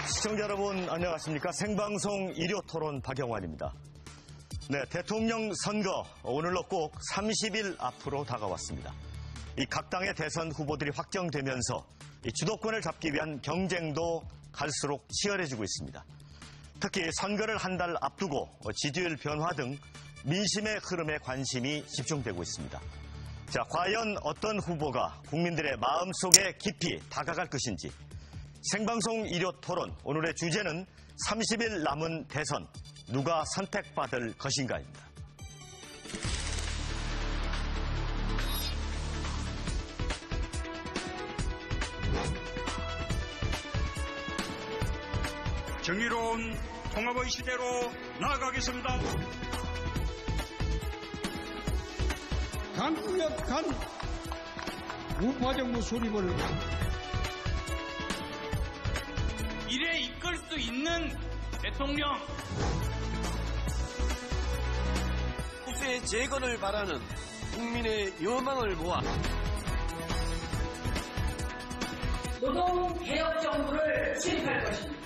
시청자 여러분 안녕하십니까. 생방송 일요토론 박영환입니다. 네, 대통령 선거 오늘로 꼭 30일 앞으로 다가왔습니다. 이 각 당의 대선 후보들이 확정되면서 이 주도권을 잡기 위한 경쟁도 갈수록 치열해지고 있습니다. 특히 선거를 한 달 앞두고 지지율 변화 등 민심의 흐름에 관심이 집중되고 있습니다. 자, 과연 어떤 후보가 국민들의 마음속에 깊이 다가갈 것인지. 생방송 일요토론 오늘의 주제는 30일 남은 대선 누가 선택받을 것인가입니다. 정의로운 통합의 시대로 나아가겠습니다. 강력한 우파정부 수립을 이래 이끌 수 있는 대통령. 보수의 재건을 바라는 국민의 여망을 모아 노동개혁 정부를 수립할 것입니다.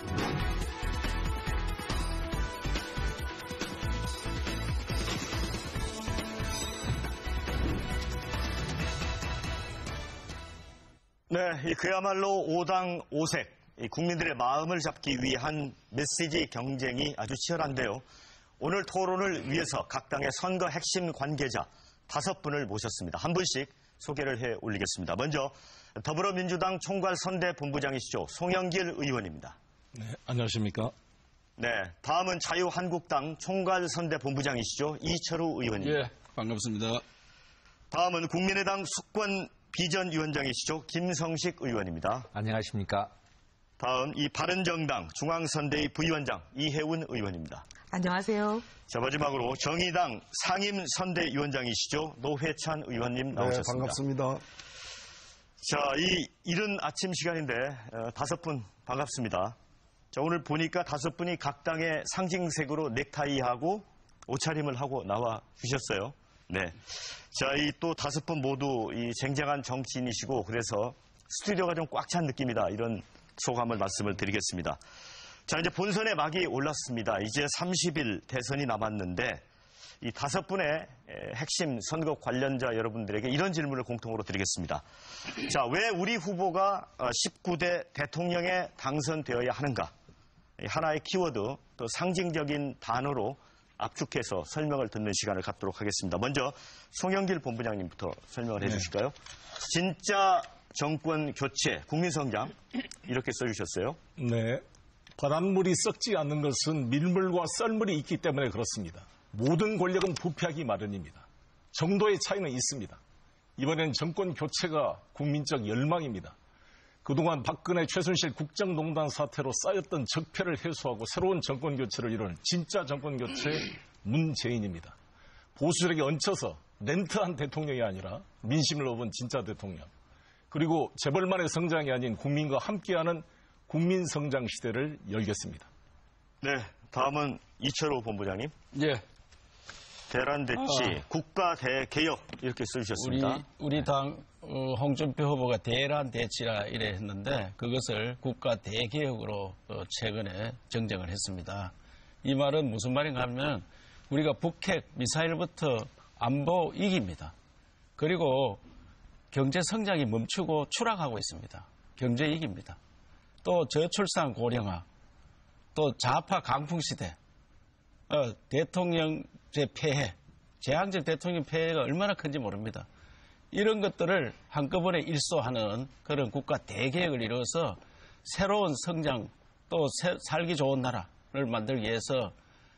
네, 그야말로 오당 오색, 국민들의 마음을 잡기 위한 메시지 경쟁이 아주 치열한데요. 오늘 토론을 위해서 각 당의 선거 핵심 관계자 5분을 모셨습니다. 한 분씩 소개를 해 올리겠습니다. 먼저 더불어민주당 총괄선대본부장이시죠. 송영길 의원입니다. 네, 안녕하십니까. 네, 다음은 자유한국당 총괄선대본부장이시죠. 이철우 의원입니다. 예, 반갑습니다. 다음은 국민의당 수권비전위원장이시죠. 김성식 의원입니다. 안녕하십니까. 다음 이 바른정당 중앙선대위 부위원장 이혜훈 의원입니다. 안녕하세요. 자, 마지막으로 정의당 상임선대위원장이시죠. 노회찬 의원님 나오셨습니다. 네, 반갑습니다. 자, 이 이른 아침 시간인데 5분 반갑습니다. 자, 오늘 보니까 5분이 각 당의 상징색으로 넥타이하고 옷차림을 하고 나와 주셨어요. 네. 자, 이 또 5분 모두 이 쟁쟁한 정치인이시고 그래서 스튜디오가 좀 꽉 찬 느낌이다. 이런 소감을 말씀을 드리겠습니다. 자, 이제 본선의 막이 올랐습니다. 이제 30일 대선이 남았는데 이 5분의 핵심 선거 관련자 여러분들에게 이런 질문을 공통으로 드리겠습니다. 자, 왜 우리 후보가 19대 대통령에 당선되어야 하는가? 하나의 키워드, 또 상징적인 단어로 압축해서 설명을 듣는 시간을 갖도록 하겠습니다. 먼저 송영길 본부장님부터 설명을 해주실까요? 진짜 정권 교체, 국민성장 이렇게 써주셨어요. 네, 바닷물이 썩지 않는 것은 밀물과 썰물이 있기 때문에 그렇습니다. 모든 권력은 부패하기 마련입니다. 정도의 차이는 있습니다. 이번엔 정권 교체가 국민적 열망입니다. 그동안 박근혜, 최순실 국정농단 사태로 쌓였던 적폐를 해소하고 새로운 정권 교체를 이룬 진짜 정권 교체 문재인입니다. 보수들에게 얹혀서 렌트한 대통령이 아니라 민심을 얻은 진짜 대통령. 그리고 재벌만의 성장이 아닌 국민과 함께하는 국민 성장 시대를 열겠습니다. 네, 다음은 이철우 본부장님. 예. 대란대치, 국가 대개혁 이렇게 써주셨습니다. 우리 당 홍준표 후보가 대란대치라 이래 했는데 그것을 국가 대개혁으로 최근에 정정을 했습니다. 이 말은 무슨 말인가 하면 우리가 북핵, 미사일부터 안보 위기입니다. 그리고 경제 성장이 멈추고 추락하고 있습니다. 경제 위기입니다. 또 저출산 고령화, 또 좌파 강풍 시대, 대통령제 폐해, 재앙적 대통령 폐해가 얼마나 큰지 모릅니다. 이런 것들을 한꺼번에 일소하는 그런 국가 대개혁을 이루어서 새로운 성장 또 살기 좋은 나라를 만들기 위해서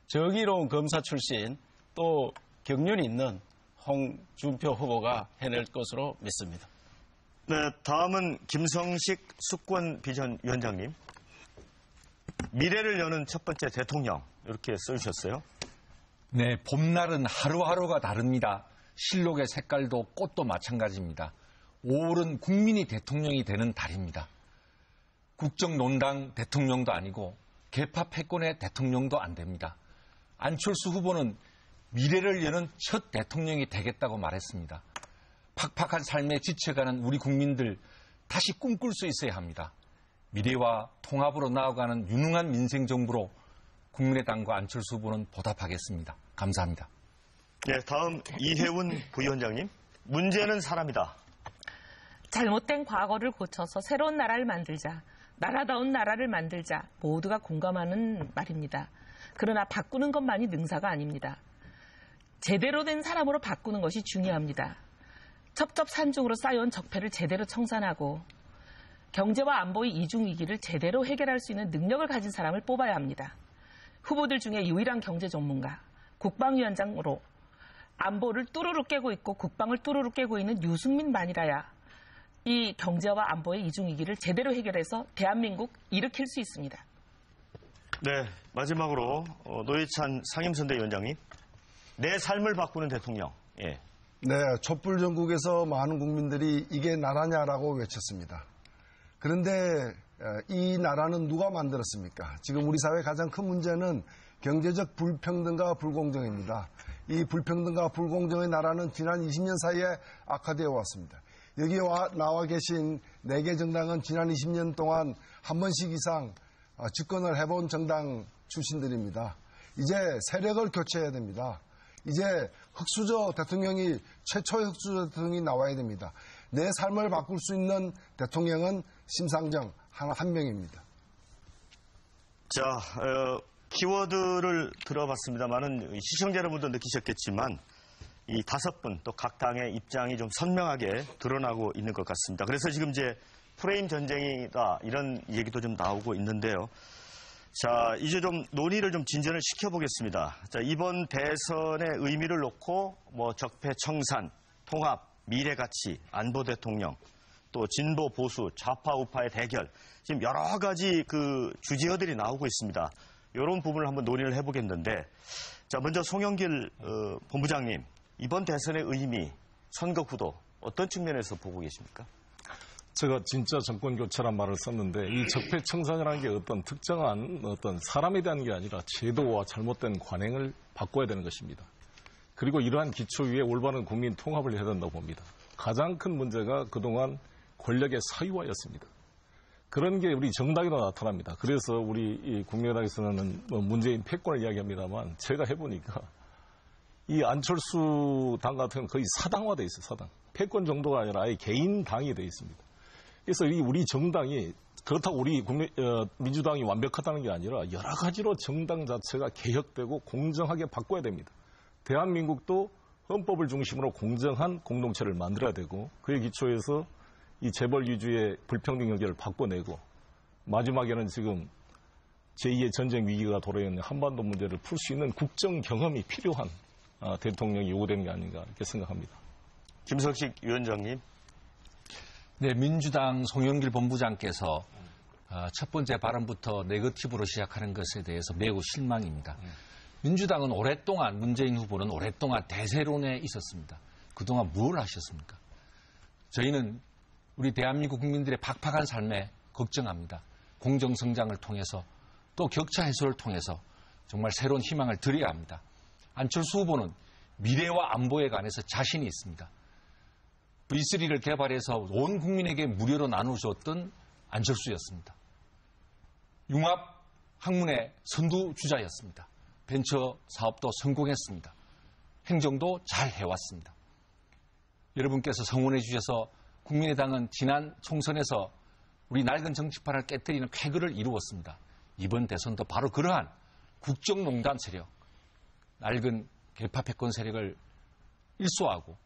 정의로운 검사 출신 또 경륜이 있는 홍준표 후보가 해낼 것으로 믿습니다. 네, 다음은 김성식 수권비전위원장님. 미래를 여는 첫 번째 대통령 이렇게 써주셨어요. 네, 봄날은 하루하루가 다릅니다. 실록의 색깔도 꽃도 마찬가지입니다. 5월은 국민이 대통령이 되는 달입니다. 국정농단 대통령도 아니고 개파 패권의 대통령도 안 됩니다. 안철수 후보는 미래를 여는 첫 대통령이 되겠다고 말했습니다. 팍팍한 삶에 지쳐가는 우리 국민들 다시 꿈꿀 수 있어야 합니다. 미래와 통합으로 나아가는 유능한 민생정부로 국민의당과 안철수 후보는 보답하겠습니다. 감사합니다. 네, 다음 이혜훈 부위원장님. 문제는 사람이다. 잘못된 과거를 고쳐서 새로운 나라를 만들자. 나라다운 나라를 만들자. 모두가 공감하는 말입니다. 그러나 바꾸는 것만이 능사가 아닙니다. 제대로 된 사람으로 바꾸는 것이 중요합니다. 첩첩산중으로 쌓여온 적폐를 제대로 청산하고 경제와 안보의 이중위기를 제대로 해결할 수 있는 능력을 가진 사람을 뽑아야 합니다. 후보들 중에 유일한 경제 전문가, 국방위원장으로 안보를 뚜루루 깨고 있고 국방을 뚜루루 깨고 있는 유승민만이라야 이 경제와 안보의 이중위기를 제대로 해결해서 대한민국 일으킬 수 있습니다. 네, 마지막으로 노회찬 상임선대위원장님. 내 삶을 바꾸는 대통령. 예. 네, 촛불 전국에서 많은 국민들이 이게 나라냐라고 외쳤습니다. 그런데 이 나라는 누가 만들었습니까? 지금 우리 사회의 가장 큰 문제는 경제적 불평등과 불공정입니다. 이 불평등과 불공정의 나라는 지난 20년 사이에 악화되어 왔습니다. 여기에 나와 계신 4개 정당은 지난 20년 동안 한 번씩 이상 집권을 해본 정당 출신들입니다. 이제 세력을 교체해야 됩니다. 이제 흑수저 대통령이 최초의 흑수저 대통령이 나와야 됩니다. 내 삶을 바꿀 수 있는 대통령은 심상정 한 명입니다. 자, 키워드를 들어봤습니다만은 시청자 여러분도 느끼셨겠지만 이 5분 또 각 당의 입장이 좀 선명하게 드러나고 있는 것 같습니다. 그래서 지금 이제 프레임 전쟁이다 이런 얘기도 좀 나오고 있는데요. 자, 이제 좀 논의를 좀 진전을 시켜보겠습니다. 자, 이번 대선의 의미를 놓고 뭐 적폐 청산, 통합, 미래 가치, 안보 대통령, 또 진보 보수, 좌파 우파의 대결, 지금 여러 가지 그 주제어들이 나오고 있습니다. 이런 부분을 한번 논의를 해보겠는데, 자, 먼저 송영길 본부장님, 이번 대선의 의미, 선거 구도 어떤 측면에서 보고 계십니까? 제가 진짜 정권 교체란 말을 썼는데 이 적폐 청산이라는 게 어떤 특정한 어떤 사람에 대한 게 아니라 제도와 잘못된 관행을 바꿔야 되는 것입니다. 그리고 이러한 기초 위에 올바른 국민 통합을 해야 된다고 봅니다. 가장 큰 문제가 그동안 권력의 사유화였습니다. 그런 게 우리 정당에도 나타납니다. 그래서 우리 국민의당에서는 문재인 패권을 이야기합니다만 제가 해보니까 이 안철수 당 같은 건 거의 사당화돼 있어요. 사당. 패권 정도가 아니라 아예 개인 당이 돼 있습니다. 그래서 이 우리 정당이 그렇다고 우리 민주당이 완벽하다는 게 아니라 여러 가지로 정당 자체가 개혁되고 공정하게 바꿔야 됩니다. 대한민국도 헌법을 중심으로 공정한 공동체를 만들어야 되고 그에 기초해서 이 재벌 위주의 불평등 경제를 바꿔내고 마지막에는 지금 제2의 전쟁 위기가 도래했는 한반도 문제를 풀 수 있는 국정 경험이 필요한 대통령이 요구되는 게 아닌가 이렇게 생각합니다. 김석식 위원장님. 네, 민주당 송영길 본부장께서 첫 번째 발언부터 네거티브로 시작하는 것에 대해서 매우 실망입니다. 민주당은 오랫동안 문재인 후보는 오랫동안 대세론에 있었습니다. 그동안 뭘 하셨습니까? 저희는 우리 대한민국 국민들의 팍팍한 삶에 걱정합니다. 공정성장을 통해서 또 격차 해소를 통해서 정말 새로운 희망을 드려야 합니다. 안철수 후보는 미래와 안보에 관해서 자신이 있습니다. V3를 개발해서 온 국민에게 무료로 나눠줬던 안철수였습니다. 융합 학문의 선두주자였습니다. 벤처 사업도 성공했습니다. 행정도 잘 해왔습니다. 여러분께서 성원해 주셔서 국민의당은 지난 총선에서 우리 낡은 정치판을 깨뜨리는 쾌거를 이루었습니다. 이번 대선도 바로 그러한 국정농단 세력, 낡은 개파 패권 세력을 일소하고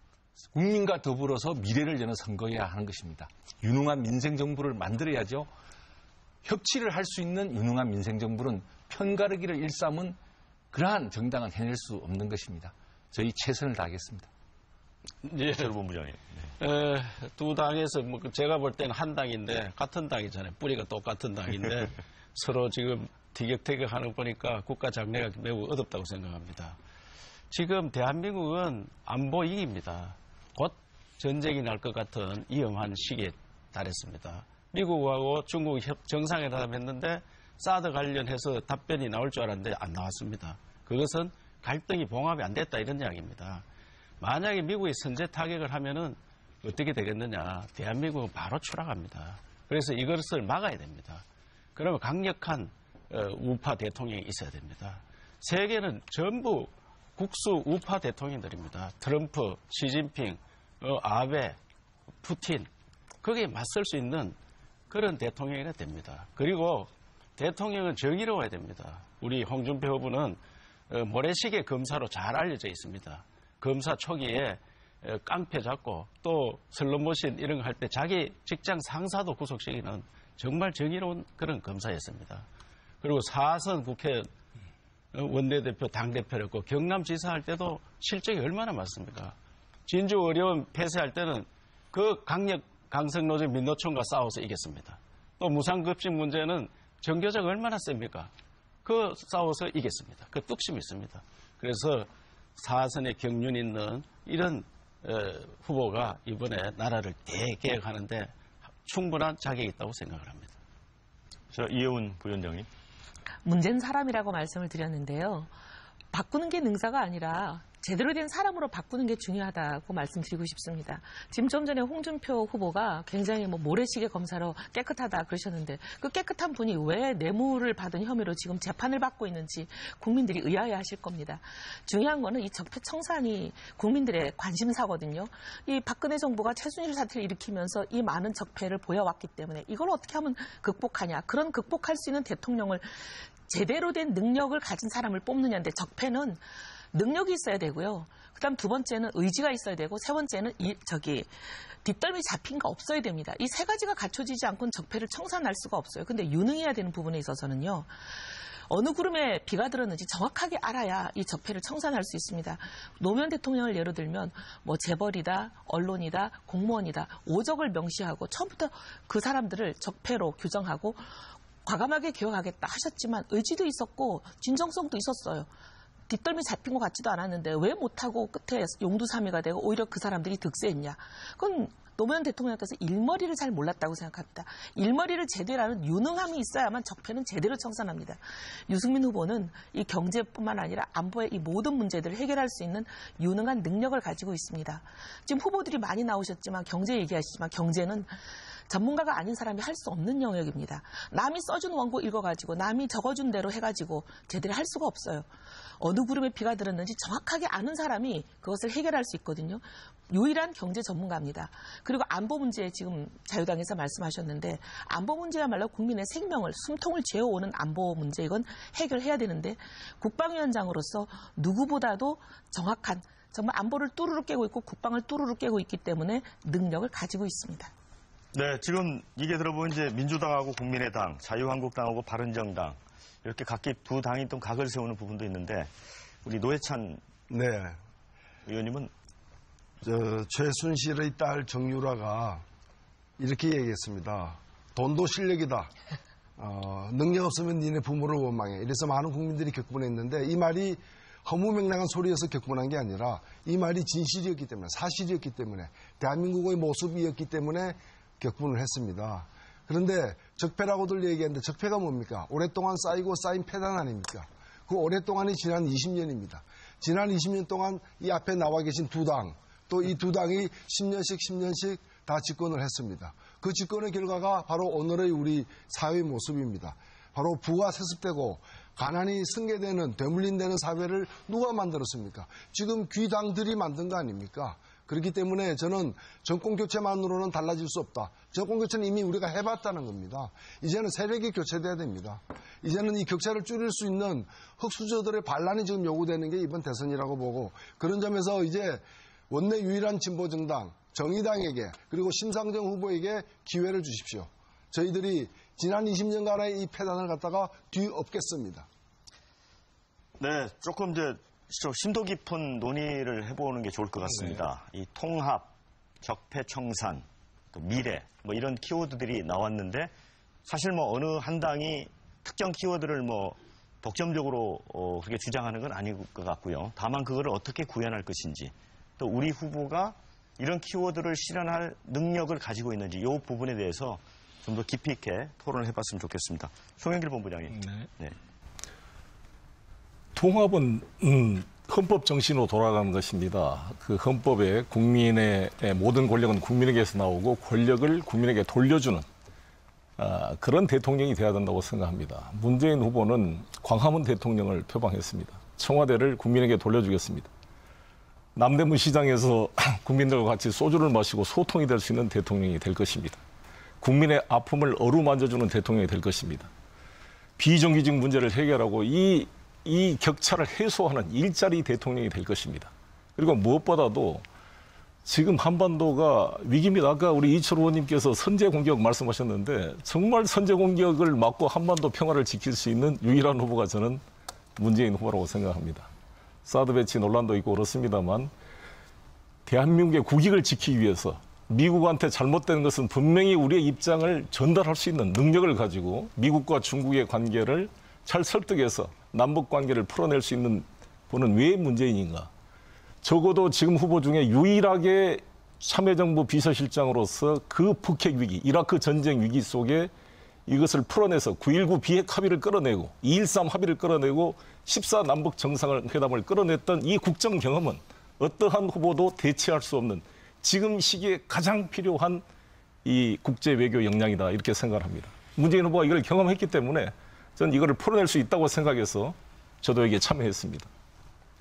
국민과 더불어서 미래를 여는 선거해야 하는 것입니다. 유능한 민생정부를 만들어야죠. 협치를 할 수 있는 유능한 민생정부는 편가르기를 일삼은 그러한 정당은 해낼 수 없는 것입니다. 저희 최선을 다하겠습니다. 네, 본부장님. 두 당에서 뭐 제가 볼 때는 한 당인데 같은 당이잖아요. 뿌리가 똑같은 당인데 서로 지금 티격태격하는 거 보니까 국가 장래가 매우 어둡다고 생각합니다. 지금 대한민국은 안보 위기입니다. 곧 전쟁이 날 것 같은 위험한 시기에 달했습니다. 미국하고 중국이 정상회담 했는데 사드 관련해서 답변이 나올 줄 알았는데 안 나왔습니다. 그것은 갈등이 봉합이 안 됐다 이런 이야기입니다. 만약에 미국이 선제 타격을 하면은 어떻게 되겠느냐. 대한민국은 바로 추락합니다. 그래서 이것을 막아야 됩니다. 그러면 강력한 우파 대통령이 있어야 됩니다. 세계는 전부 국수 우파 대통령들입니다. 트럼프, 시진핑, 아베, 푸틴 거기에 맞설 수 있는 그런 대통령이 됩니다. 그리고 대통령은 정의로워야 됩니다. 우리 홍준표 후보는 모래시계 검사로 잘 알려져 있습니다. 검사 초기에 깡패 잡고 또 슬롯머신 이런 거 할 때 자기 직장 상사도 구속시키는 정말 정의로운 그런 검사였습니다. 그리고 4선 국회 원내대표, 당대표를 했고 경남지사 할 때도 실적이 얼마나 많습니까? 진주 어려운 폐쇄할 때는 그 강성노조 민노총과 싸워서 이겼습니다. 또 무상급식 문제는 정교조가 얼마나 셉니까? 그 싸워서 이겼습니다. 그 뚝심이 있습니다. 그래서 4선의 경륜 있는 이런 후보가 이번에 나라를 대개혁하는데 충분한 자격이 있다고 생각을 합니다. 자, 이혜훈 부위원장님. 문제는 사람이라고 말씀을 드렸는데요. 바꾸는 게 능사가 아니라 제대로 된 사람으로 바꾸는 게 중요하다고 말씀드리고 싶습니다. 지금 좀 전에 홍준표 후보가 굉장히 모래시계 검사로 깨끗하다 그러셨는데 그 깨끗한 분이 왜 뇌물을 받은 혐의로 지금 재판을 받고 있는지 국민들이 의아해하실 겁니다. 중요한 거는 이 적폐 청산이 국민들의 관심사거든요. 이 박근혜 정부가 최순실 사태를 일으키면서 이 많은 적폐를 보여왔기 때문에 이걸 어떻게 하면 극복하냐. 그런 극복할 수 있는 대통령을 제대로 된 능력을 가진 사람을 뽑느냐인데 적폐는 능력이 있어야 되고요. 그다음 두 번째는 의지가 있어야 되고 세 번째는 뒷덜미 잡힌 거 없어야 됩니다. 이 세 가지가 갖춰지지 않고는 적폐를 청산할 수가 없어요. 근데 유능해야 되는 부분에 있어서는요. 어느 구름에 비가 들었는지 정확하게 알아야 이 적폐를 청산할 수 있습니다. 노무현 대통령을 예로 들면 재벌이다, 언론이다, 공무원이다, 오적을 명시하고 처음부터 그 사람들을 적폐로 규정하고 과감하게 개혁하겠다 하셨지만 의지도 있었고 진정성도 있었어요. 뒷덜미 잡힌 것 같지도 않았는데 왜 못하고 끝에 용두사미가 되고 오히려 그 사람들이 득세했냐. 그건 노무현 대통령께서 일머리를 잘 몰랐다고 생각합니다. 일머리를 제대로 하는 유능함이 있어야만 적폐는 제대로 청산합니다. 유승민 후보는 이 경제뿐만 아니라 안보의 이 모든 문제들을 해결할 수 있는 유능한 능력을 가지고 있습니다. 지금 후보들이 많이 나오셨지만 경제 얘기하시지만 경제는 전문가가 아닌 사람이 할 수 없는 영역입니다. 남이 써준 원고 읽어가지고 남이 적어준 대로 해가지고 제대로 할 수가 없어요. 어느 구름에 비가 들었는지 정확하게 아는 사람이 그것을 해결할 수 있거든요. 유일한 경제 전문가입니다. 그리고 안보 문제 지금 자유당에서 말씀하셨는데 안보 문제야말로 국민의 생명을 숨통을 죄어오는 안보 문제 이건 해결해야 되는데 국방위원장으로서 누구보다도 정확한 정말 안보를 뚜루루 깨고 있고 국방을 뚜루루 깨고 있기 때문에 능력을 가지고 있습니다. 네, 지금 이게 들어보면 이제 민주당하고 국민의당, 자유한국당하고 바른정당 이렇게 각기 두 당이 좀 각을 세우는 부분도 있는데 우리 노회찬 의원님은 최순실의 딸 정유라가 이렇게 얘기했습니다. 돈도 실력이다. 능력 없으면 니네 부모를 원망해. 이래서 많은 국민들이 격분했는데 이 말이 허무맹랑한 소리여서 격분한 게 아니라 이 말이 진실이었기 때문에 사실이었기 때문에 대한민국의 모습이었기 때문에 격분을 했습니다. 그런데 적폐라고들 얘기하는데 적폐가 뭡니까? 오랫동안 쌓이고 쌓인 패단 아닙니까? 그 오랫동안이 지난 20년입니다. 지난 20년 동안 이 앞에 나와 계신 두 당, 또 이 두 당이 10년씩 다 집권을 했습니다. 그 집권의 결과가 바로 오늘의 우리 사회의 모습입니다. 바로 부가 세습되고 가난이 승계되는 되물림되는 사회를 누가 만들었습니까? 지금 귀당들이 만든 거 아닙니까? 그렇기 때문에 저는 정권교체만으로는 달라질 수 없다. 정권교체는 이미 우리가 해봤다는 겁니다. 이제는 세력이 교체돼야 됩니다. 이제는 이 격차를 줄일 수 있는 흑수저들의 반란이 지금 요구되는 게 이번 대선이라고 보고 그런 점에서 이제 원내 유일한 진보정당 정의당에게 그리고 심상정 후보에게 기회를 주십시오. 저희들이 지난 20년간의 이 패단을 갖다가 뒤엎겠습니다. 네, 조금 이제 심도 깊은 논의를 해보는 게 좋을 것 같습니다. 이 통합, 적폐 청산, 또 미래 이런 키워드들이 나왔는데 사실 어느 한 당이 특정 키워드를 독점적으로 그렇게 주장하는 건 아닐 것 같고요. 다만 그거를 어떻게 구현할 것인지 또 우리 후보가 이런 키워드를 실현할 능력을 가지고 있는지 이 부분에 대해서 좀 더 깊이 있게 토론을 해봤으면 좋겠습니다. 송영길 본부장님. 네. 통합은 헌법 정신으로 돌아가는 것입니다. 그 헌법에 국민의 모든 권력은 국민에게서 나오고 권력을 국민에게 돌려주는 그런 대통령이 돼야 된다고 생각합니다. 문재인 후보는 광화문 대통령을 표방했습니다. 청와대를 국민에게 돌려주겠습니다. 남대문 시장에서 국민들과 같이 소주를 마시고 소통이 될 수 있는 대통령이 될 것입니다. 국민의 아픔을 어루만져주는 대통령이 될 것입니다. 비정규직 문제를 해결하고 이 격차를 해소하는 일자리 대통령이 될 것입니다. 그리고 무엇보다도 지금 한반도가 위기입니다. 아까 우리 이철 의원님께서 선제 공격 말씀하셨는데 정말 선제 공격을 막고 한반도 평화를 지킬 수 있는 유일한 후보가 저는 문재인 후보라고 생각합니다. 사드 배치 논란도 있고 그렇습니다만 대한민국의 국익을 지키기 위해서 미국한테 잘못된 것은 분명히 우리의 입장을 전달할 수 있는 능력을 가지고 미국과 중국의 관계를 잘 설득해서 남북 관계를 풀어낼 수 있는 분은 왜 문재인인가? 적어도 지금 후보 중에 유일하게 참여정부 비서실장으로서 그 북핵 위기, 이라크 전쟁 위기 속에 이것을 풀어내서 9.19 비핵 합의를 끌어내고 2.13 합의를 끌어내고 14 남북 정상회담을 끌어냈던 이 국정 경험은 어떠한 후보도 대체할 수 없는 지금 시기에 가장 필요한 이 국제 외교 역량이다 이렇게 생각합니다. 문재인 후보가 이걸 경험했기 때문에 저는 이거를 풀어낼 수 있다고 생각해서 저도 여기에 참여했습니다.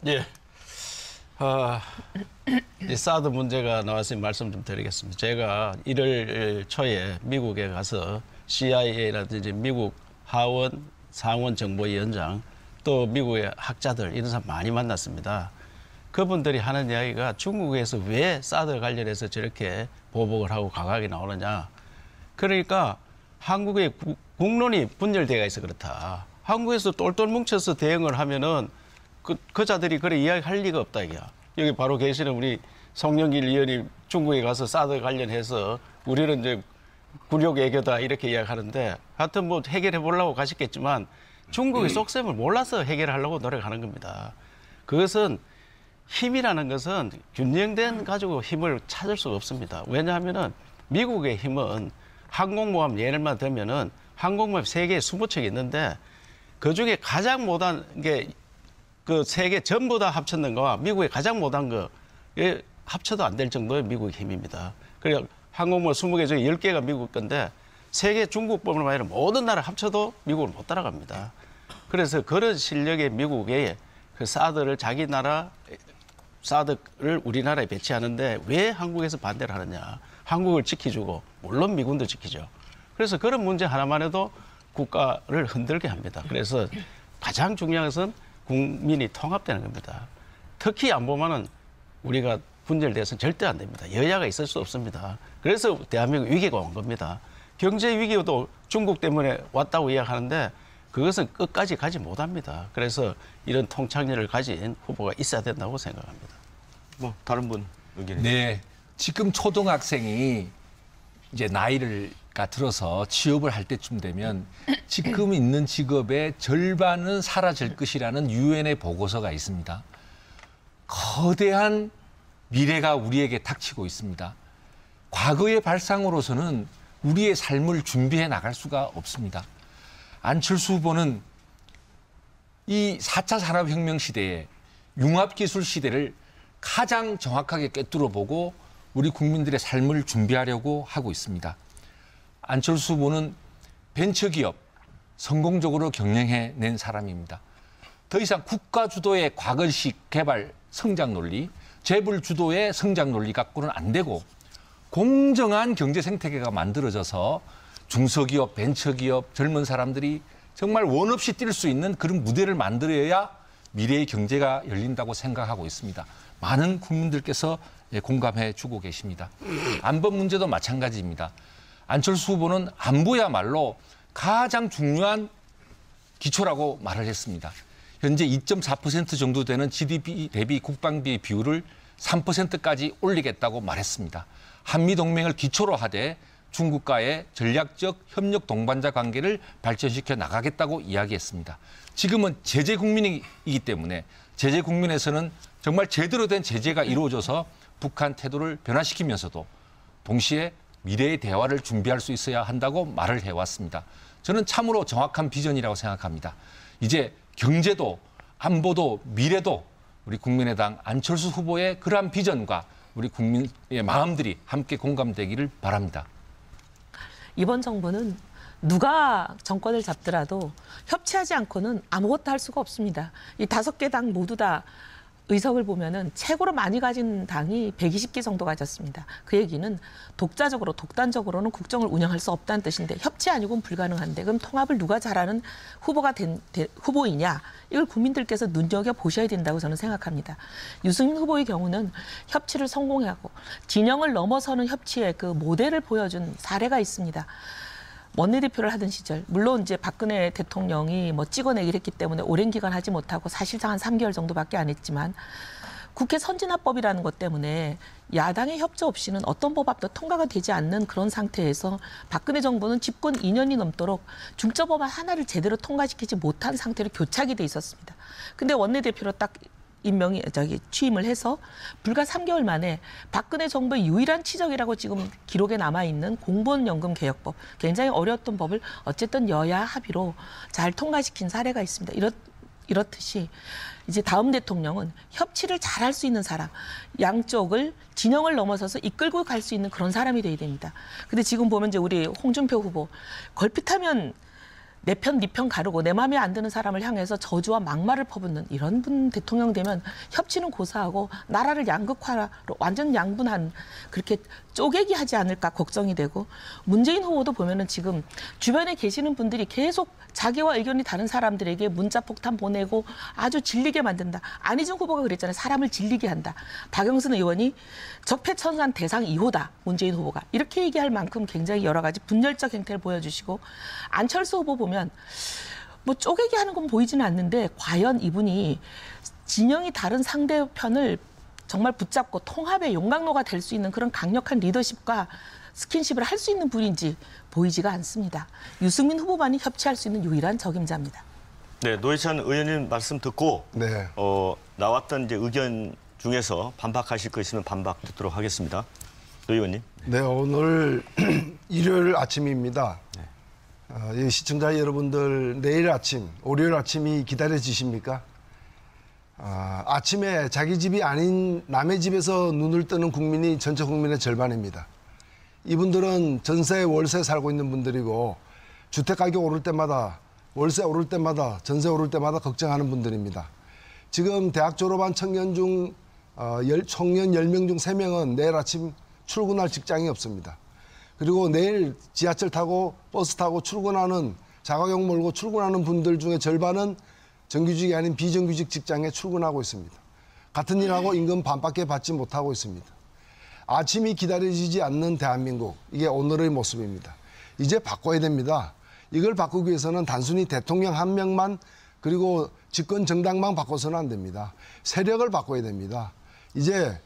예. 이 사드 문제가 나왔으니 말씀 좀 드리겠습니다. 제가 1월 초에 미국에 가서 CIA라든지 미국 하원, 상원 정보위원장 또 미국의 학자들 이런 사람 많이 만났습니다. 그분들이 하는 이야기가 중국에서 왜 사드 관련해서 저렇게 보복을 하고 강하게 나오느냐. 그러니까 한국의 국론이 분열되어 있어 그렇다. 한국에서 똘똘 뭉쳐서 대응을 하면은 그 자들이 그래 이야기할 리가 없다 이게야. 여기 바로 계시는 우리 송영길 의원이 중국에 가서 사드 관련해서 우리는 이제 굴욕 애교다 이렇게 이야기하는데 하여튼 뭐 해결해 보려고 가셨겠지만 중국의 속셈을 몰라서 해결하려고 노력하는 겁니다. 그것은 힘이라는 것은 균형된 가지고 힘을 찾을 수가 없습니다. 왜냐하면은 미국의 힘은 항공모함 예를만 들면은 항공모함 세계에 20척이 있는데 그 중에 가장 못한 게 그 세계 전부 다 합쳤는 거와 미국의 가장 못한 거에 합쳐도 안 될 정도의 미국의 힘입니다. 그래서 항공모함 20개 중에 10개가 미국 건데 세계 중국뿐만 아니라 모든 나라 합쳐도 미국을 못 따라갑니다. 그래서 그런 실력의 미국의 그 사드를 자기 나라 사드를 우리나라에 배치하는데 왜 한국에서 반대를 하느냐. 한국을 지켜주고 물론 미군도 지키죠. 그래서 그런 문제 하나만 해도 국가를 흔들게 합니다. 그래서 가장 중요한 것은 국민이 통합되는 겁니다. 특히 안 보면은 우리가 분열돼서는 절대 안 됩니다. 여야가 있을 수 없습니다. 그래서 대한민국 위기가 온 겁니다. 경제 위기도 중국 때문에 왔다고 이야기하는데 그것은 끝까지 가지 못합니다. 그래서 이런 통찰력을 가진 후보가 있어야 된다고 생각합니다. 뭐 다른 분 의견이? 네, 지금 초등학생이 이제 나이가 들어서 취업을 할 때쯤 되면 지금 있는 직업의 절반은 사라질 것이라는 유엔의 보고서가 있습니다. 거대한 미래가 우리에게 닥치고 있습니다. 과거의 발상으로서는 우리의 삶을 준비해 나갈 수가 없습니다. 안철수 후보는 이 4차 산업혁명 시대에 융합기술 시대를 가장 정확하게 꿰뚫어보고 우리 국민들의 삶을 준비하려고 하고 있습니다. 안철수 후보는 벤처기업 성공적으로 경영해낸 사람입니다. 더 이상 국가 주도의 과거식 개발 성장 논리, 재벌 주도의 성장 논리 갖고는 안 되고 공정한 경제 생태계가 만들어져서 중소기업, 벤처기업, 젊은 사람들이 정말 원 없이 뛸 수 있는 그런 무대를 만들어야 미래의 경제가 열린다고 생각하고 있습니다. 많은 국민들께서 공감해 주고 계십니다. 안보 문제도 마찬가지입니다. 안철수 후보는 안보야말로 가장 중요한 기초라고 말을 했습니다. 현재 2.4% 정도 되는 GDP 대비 국방비 비율을 3%까지 올리겠다고 말했습니다. 한미동맹을 기초로 하되 중국과의 전략적 협력 동반자 관계를 발전시켜 나가겠다고 이야기했습니다. 지금은 제재 국민이기 때문에 제재 국민에서는 정말 제대로 된 제재가 이루어져서 북한 태도를 변화시키면서도 동시에 미래의 대화를 준비할 수 있어야 한다고 말을 해왔습니다. 저는 참으로 정확한 비전이라고 생각합니다. 이제 경제도 안보도 미래도 우리 국민의당 안철수 후보의 그러한 비전과 우리 국민의 마음들이 함께 공감되기를 바랍니다. 이번 정부는 누가 정권을 잡더라도 협치하지 않고는 아무것도 할 수가 없습니다. 이 5개 당 모두 다 의석을 보면은 최고로 많이 가진 당이 120개 정도 가졌습니다. 그 얘기는 독자적으로, 독단적으로는 국정을 운영할 수 없다는 뜻인데 협치 아니고는 불가능한데 그럼 통합을 누가 잘하는 후보가 후보이냐? 이걸 국민들께서 눈여겨보셔야 된다고 저는 생각합니다. 유승민 후보의 경우는 협치를 성공하고 진영을 넘어서는 협치의 그 모델을 보여준 사례가 있습니다. 원내대표를 하던 시절, 물론 이제 박근혜 대통령이 뭐 찍어내기를 했기 때문에 오랜 기간 하지 못하고 사실상 한 3개월 정도밖에 안 했지만 국회 선진화법이라는 것 때문에 야당의 협조 없이는 어떤 법안도 통과가 되지 않는 그런 상태에서 박근혜 정부는 집권 2년이 넘도록 중점법안 하나를 제대로 통과시키지 못한 상태로 교착이 돼 있었습니다. 근데 원내대표로 딱 취임을 해서 불과 3개월 만에 박근혜 정부의 유일한 치적이라고 지금 기록에 남아있는 공무원연금 개혁법, 굉장히 어려웠던 법을 어쨌든 여야 합의로 잘 통과시킨 사례가 있습니다. 이렇듯이 이제 다음 대통령은 협치를 잘할 수 있는 사람, 양쪽을 진영을 넘어서서 이끌고 갈 수 있는 그런 사람이 돼야 됩니다. 근데 지금 보면 이제 우리 홍준표 후보 걸핏하면 내 편, 네 편 가르고 내 마음에 안 드는 사람을 향해서 저주와 막말을 퍼붓는 이런 분 대통령 되면 협치는 고사하고 나라를 양극화로 완전 양분한 그렇게 쪼개기 하지 않을까 걱정이 되고 문재인 후보도 보면은 지금 주변에 계시는 분들이 계속 자기와 의견이 다른 사람들에게 문자 폭탄 보내고 아주 질리게 만든다. 안희정 후보가 그랬잖아요. 사람을 질리게 한다. 박영선 의원이 적폐청산 대상 2호다. 문재인 후보가. 이렇게 얘기할 만큼 굉장히 여러 가지 분열적 행태를 보여주시고 안철수 후보 보면 뭐 쪼개기 하는 건 보이지는 않는데 과연 이분이 진영이 다른 상대편을 정말 붙잡고 통합의 용광로가 될 수 있는 그런 강력한 리더십과 스킨십을 할 수 있는 분인지 보이지가 않습니다. 유승민 후보만이 협치할 수 있는 유일한 적임자입니다. 네, 노회찬 의원님 말씀 듣고 네. 나왔던 이제 의견 중에서 반박하실 거 있으면 반박 듣도록 하겠습니다. 노 의원님. 네, 오늘 일요일 아침입니다. 이 시청자 여러분들 내일 아침, 월요일 아침이 기다려지십니까? 아침에 자기 집이 아닌 남의 집에서 눈을 뜨는 국민이 전체 국민의 절반입니다. 이분들은 전세, 월세 살고 있는 분들이고 주택가격 오를 때마다, 월세 오를 때마다, 전세 오를 때마다 걱정하는 분들입니다. 지금 대학 졸업한 청년 중 청년 10명 중 3명은 내일 아침 출근할 직장이 없습니다. 그리고 내일 지하철 타고 버스 타고 출근하는 자가용 몰고 출근하는 분들 중에 절반은 정규직이 아닌 비정규직 직장에 출근하고 있습니다. 같은 일하고 임금 반밖에 받지 못하고 있습니다. 아침이 기다려지지 않는 대한민국, 이게 오늘의 모습입니다. 이제 바꿔야 됩니다. 이걸 바꾸기 위해서는 단순히 대통령 한 명만 그리고 집권 정당만 바꿔서는 안 됩니다. 세력을 바꿔야 됩니다. 이제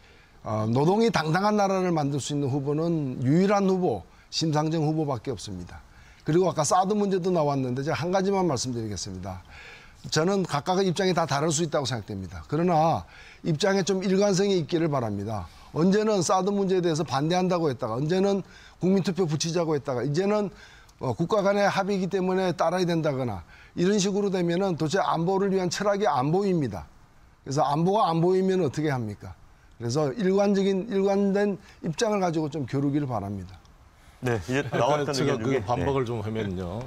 노동이 당당한 나라를 만들 수 있는 후보는 유일한 후보, 심상정 후보밖에 없습니다. 그리고 아까 사드 문제도 나왔는데 제가 한 가지만 말씀드리겠습니다. 저는 각각의 입장이 다 다를 수 있다고 생각됩니다. 그러나 입장에 좀 일관성이 있기를 바랍니다. 언제는 사드 문제에 대해서 반대한다고 했다가 언제는 국민투표 붙이자고 했다가 이제는 국가 간의 합의이기 때문에 따라야 된다거나 이런 식으로 되면은 도대체 안보를 위한 철학이 안 보입니다. 그래서 안보가 안 보이면 어떻게 합니까? 그래서 일관된 입장을 가지고 좀 겨루기를 바랍니다. 네, 이제 나왔던 제가 의견 중에 그 반박을 좀 하면요.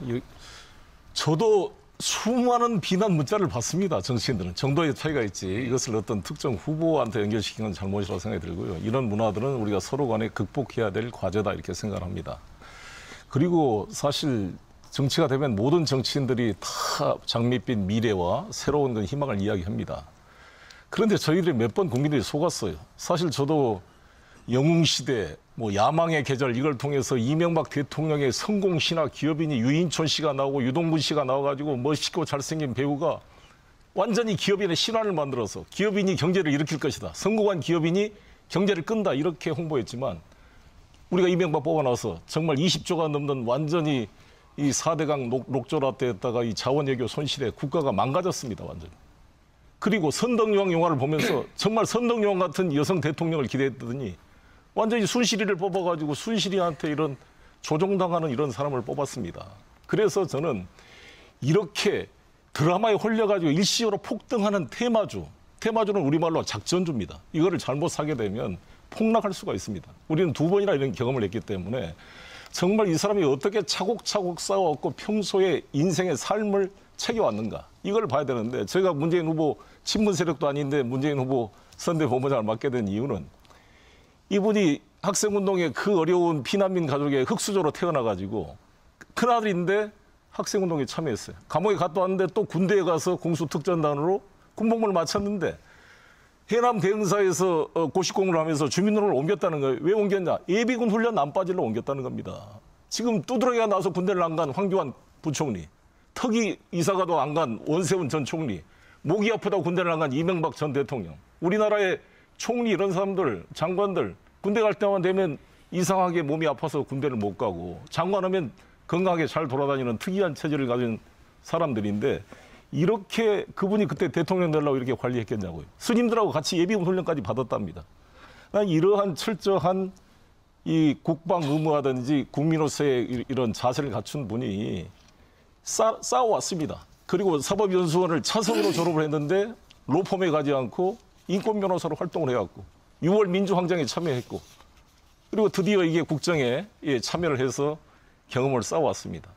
저도 수많은 비난 문자를 받습니다. 정치인들은. 정도의 차이가 있지. 이것을 어떤 특정 후보한테 연결시키는 건 잘못이라고 생각이 들고요. 이런 문화들은 우리가 서로 간에 극복해야 될 과제다 이렇게 생각을 합니다. 그리고 사실 정치가 되면 모든 정치인들이 다 장밋빛 미래와 새로운 건 희망을 이야기합니다. 그런데 저희들이 몇 번 국민들이 속았어요. 사실 저도 영웅시대, 야망의 계절 이걸 통해서 이명박 대통령의 성공신화 기업인이 유인촌 씨가 나오고 유동근 씨가 나와가지고 멋있고 잘생긴 배우가 완전히 기업인의 신화를 만들어서 기업인이 경제를 일으킬 것이다. 성공한 기업인이 경제를 끈다. 이렇게 홍보했지만 우리가 이명박 뽑아놔서 정말 20조가 넘는 완전히 이 4대강 록조라 때에다가 이 자원외교 손실에 국가가 망가졌습니다. 완전히. 그리고 선덕여왕 영화를 보면서 정말 선덕여왕 같은 여성 대통령을 기대했더니 완전히 순실이를 뽑아가지고 순실이한테 이런 조종당하는 이런 사람을 뽑았습니다. 그래서 저는 이렇게 드라마에 홀려가지고 일시적으로 폭등하는 테마주는 우리말로 작전주입니다. 이거를 잘못 사게 되면 폭락할 수가 있습니다. 우리는 2번이나 이런 경험을 했기 때문에 정말 이 사람이 어떻게 차곡차곡 쌓아왔고 평소에 인생의 삶을 챙겨왔는가 이걸 봐야 되는데 제가 문재인 후보 친문 세력도 아닌데 문재인 후보 선대 본부장을 맡게 된 이유는 이분이 학생운동에 그 어려운 피난민 가족의 흙수저로 태어나가지고 큰아들인데 학생운동에 참여했어요. 감옥에 갔다 왔는데 또 군대에 가서 공수특전단으로 군복무를 마쳤는데 해남 대응사에서 고시공을 하면서 주민등록을 옮겼다는 거예요. 왜 옮겼냐? 예비군 훈련 안 빠질러 옮겼다는 겁니다. 지금 두드러기가 나서 군대를 안 간 황교안 부총리, 턱이 이사가도 안 간 원세훈 전 총리, 목이 아프다고 군대를 안 간 이명박 전 대통령. 우리나라의 총리 이런 사람들, 장관들 군대 갈 때만 되면 이상하게 몸이 아파서 군대를 못 가고 장관하면 건강하게 잘 돌아다니는 특이한 체질을 가진 사람들인데 이렇게 그분이 그때 대통령 되려고 이렇게 관리했겠냐고요. 스님들하고 같이 예비군 훈련까지 받았답니다. 난 이러한 철저한 이 국방 의무하든지 국민으로서의 이런 자세를 갖춘 분이 싸워왔습니다. 그리고 사법연수원을 차석으로 졸업을 했는데 로펌에 가지 않고 인권 변호사로 활동을 해왔고 6월 민주항쟁에 참여했고 그리고 드디어 이게 국정에 참여를 해서 경험을 쌓아왔습니다.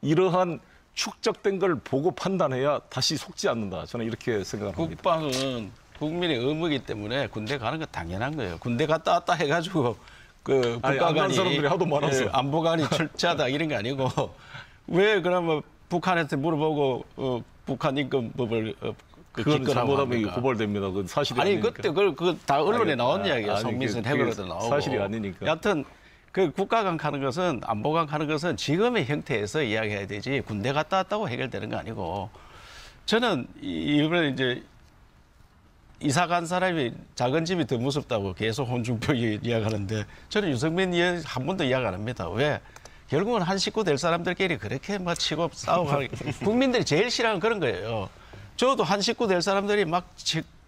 이러한 축적된 걸 보고 판단해야 다시 속지 않는다. 저는 이렇게 생각합니다. 국방은 국민의 의무이기 때문에 군대 가는 건 당연한 거예요. 군대 갔다 왔다 해가지고 그 국가관이 사람들이 하도 많아서 안보관이 철저하다 이런 게 아니고 왜 그러면 북한한테 물어보고 북한 임금법을 그건 잘못하면 고발됩니다. 그건 사실이 아니 아니니까. 그때 그 다 언론에 나온 이야기야. 송민선 해고로도 나오고 사실이 아니니까. 여하튼 그 국가간 가는 것은 안보관 가는 것은 지금의 형태에서 이야기해야 되지 군대 갔다 왔다고 해결되는 거 아니고 저는 이번에 이제 이사 간 사람이 작은 집이 더 무섭다고 계속 홍준표 이야기하는데 저는 유승민 의원 한 번도 이야기 안 합니다. 왜? 결국은 한 식구 될 사람들끼리 그렇게 막 치고 싸우고 국민들이 제일 싫어하는 그런 거예요. 저도 한 식구 될 사람들이 막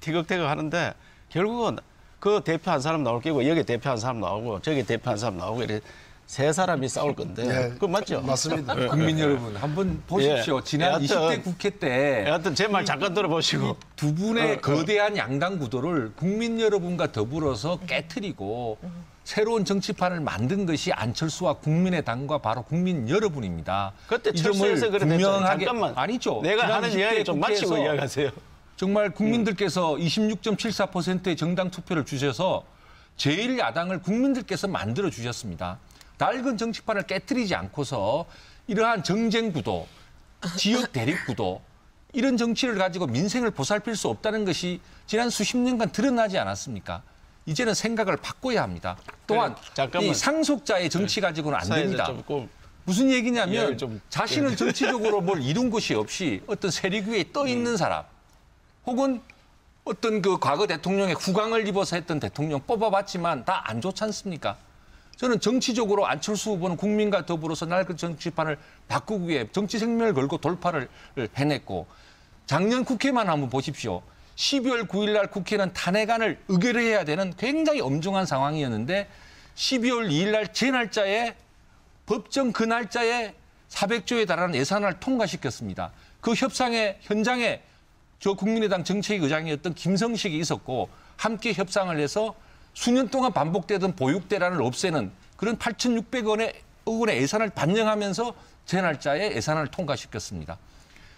티격태격 하는데 결국은 그 대표 한 사람 나올 거고 여기 대표 한 사람 나오고 저기 대표 한 사람 나오고 이렇게 세 사람이 싸울 건데 그거 맞죠? 맞습니다. 국민 여러분 한번 보십시오. 지난 20대 국회 때 하여튼 제 말 잠깐 들어보시고 두 분의 거대한 양당 구도를 국민 여러분과 더불어서 깨트리고 새로운 정치판을 만든 것이 안철수와 국민의당과 바로 국민 여러분입니다. 그때 철수해서 그랬는데 잠깐만 아니죠. 내가 하는 이야기 좀 마치고 이야기하세요. 정말 국민들께서 26.74%의 정당 투표를 주셔서 제1야당을 국민들께서 만들어 주셨습니다. 낡은 정치판을 깨트리지 않고서 이러한 정쟁 구도, 지역 대립 구도 이런 정치를 가지고 민생을 보살필 수 없다는 것이 지난 수십 년간 드러나지 않았습니까? 이제는 생각을 바꿔야 합니다. 또한 이 상속자의 정치 가지고는 안 됩니다. 무슨 얘기냐면 자신은 정치적으로 뭘 이룬 것이 없이 어떤 세력 위에 떠 있는 사람 혹은 어떤 그 과거 대통령의 후광을 입어서 했던 대통령 뽑아봤지만 다 안 좋지 않습니까? 저는 정치적으로 안철수 후보는 국민과 더불어서 낡은 정치판을 바꾸기 위해 정치 생명을 걸고 돌파를 해냈고 작년 국회만 한번 보십시오. 12월 9일 날 국회는 탄핵안을 의결해야 되는 굉장히 엄중한 상황이었는데 12월 2일 날 제 날짜에 법정 그 날짜에 400조에 달하는 예산안을 통과시켰습니다. 그 협상의 현장에 저 국민의당 정책의장이었던 김성식이 있었고 함께 협상을 해서 수년 동안 반복되던 보육대란을 없애는 그런 8,600억 원의 예산을 반영하면서 제 날짜에 예산안을 통과시켰습니다.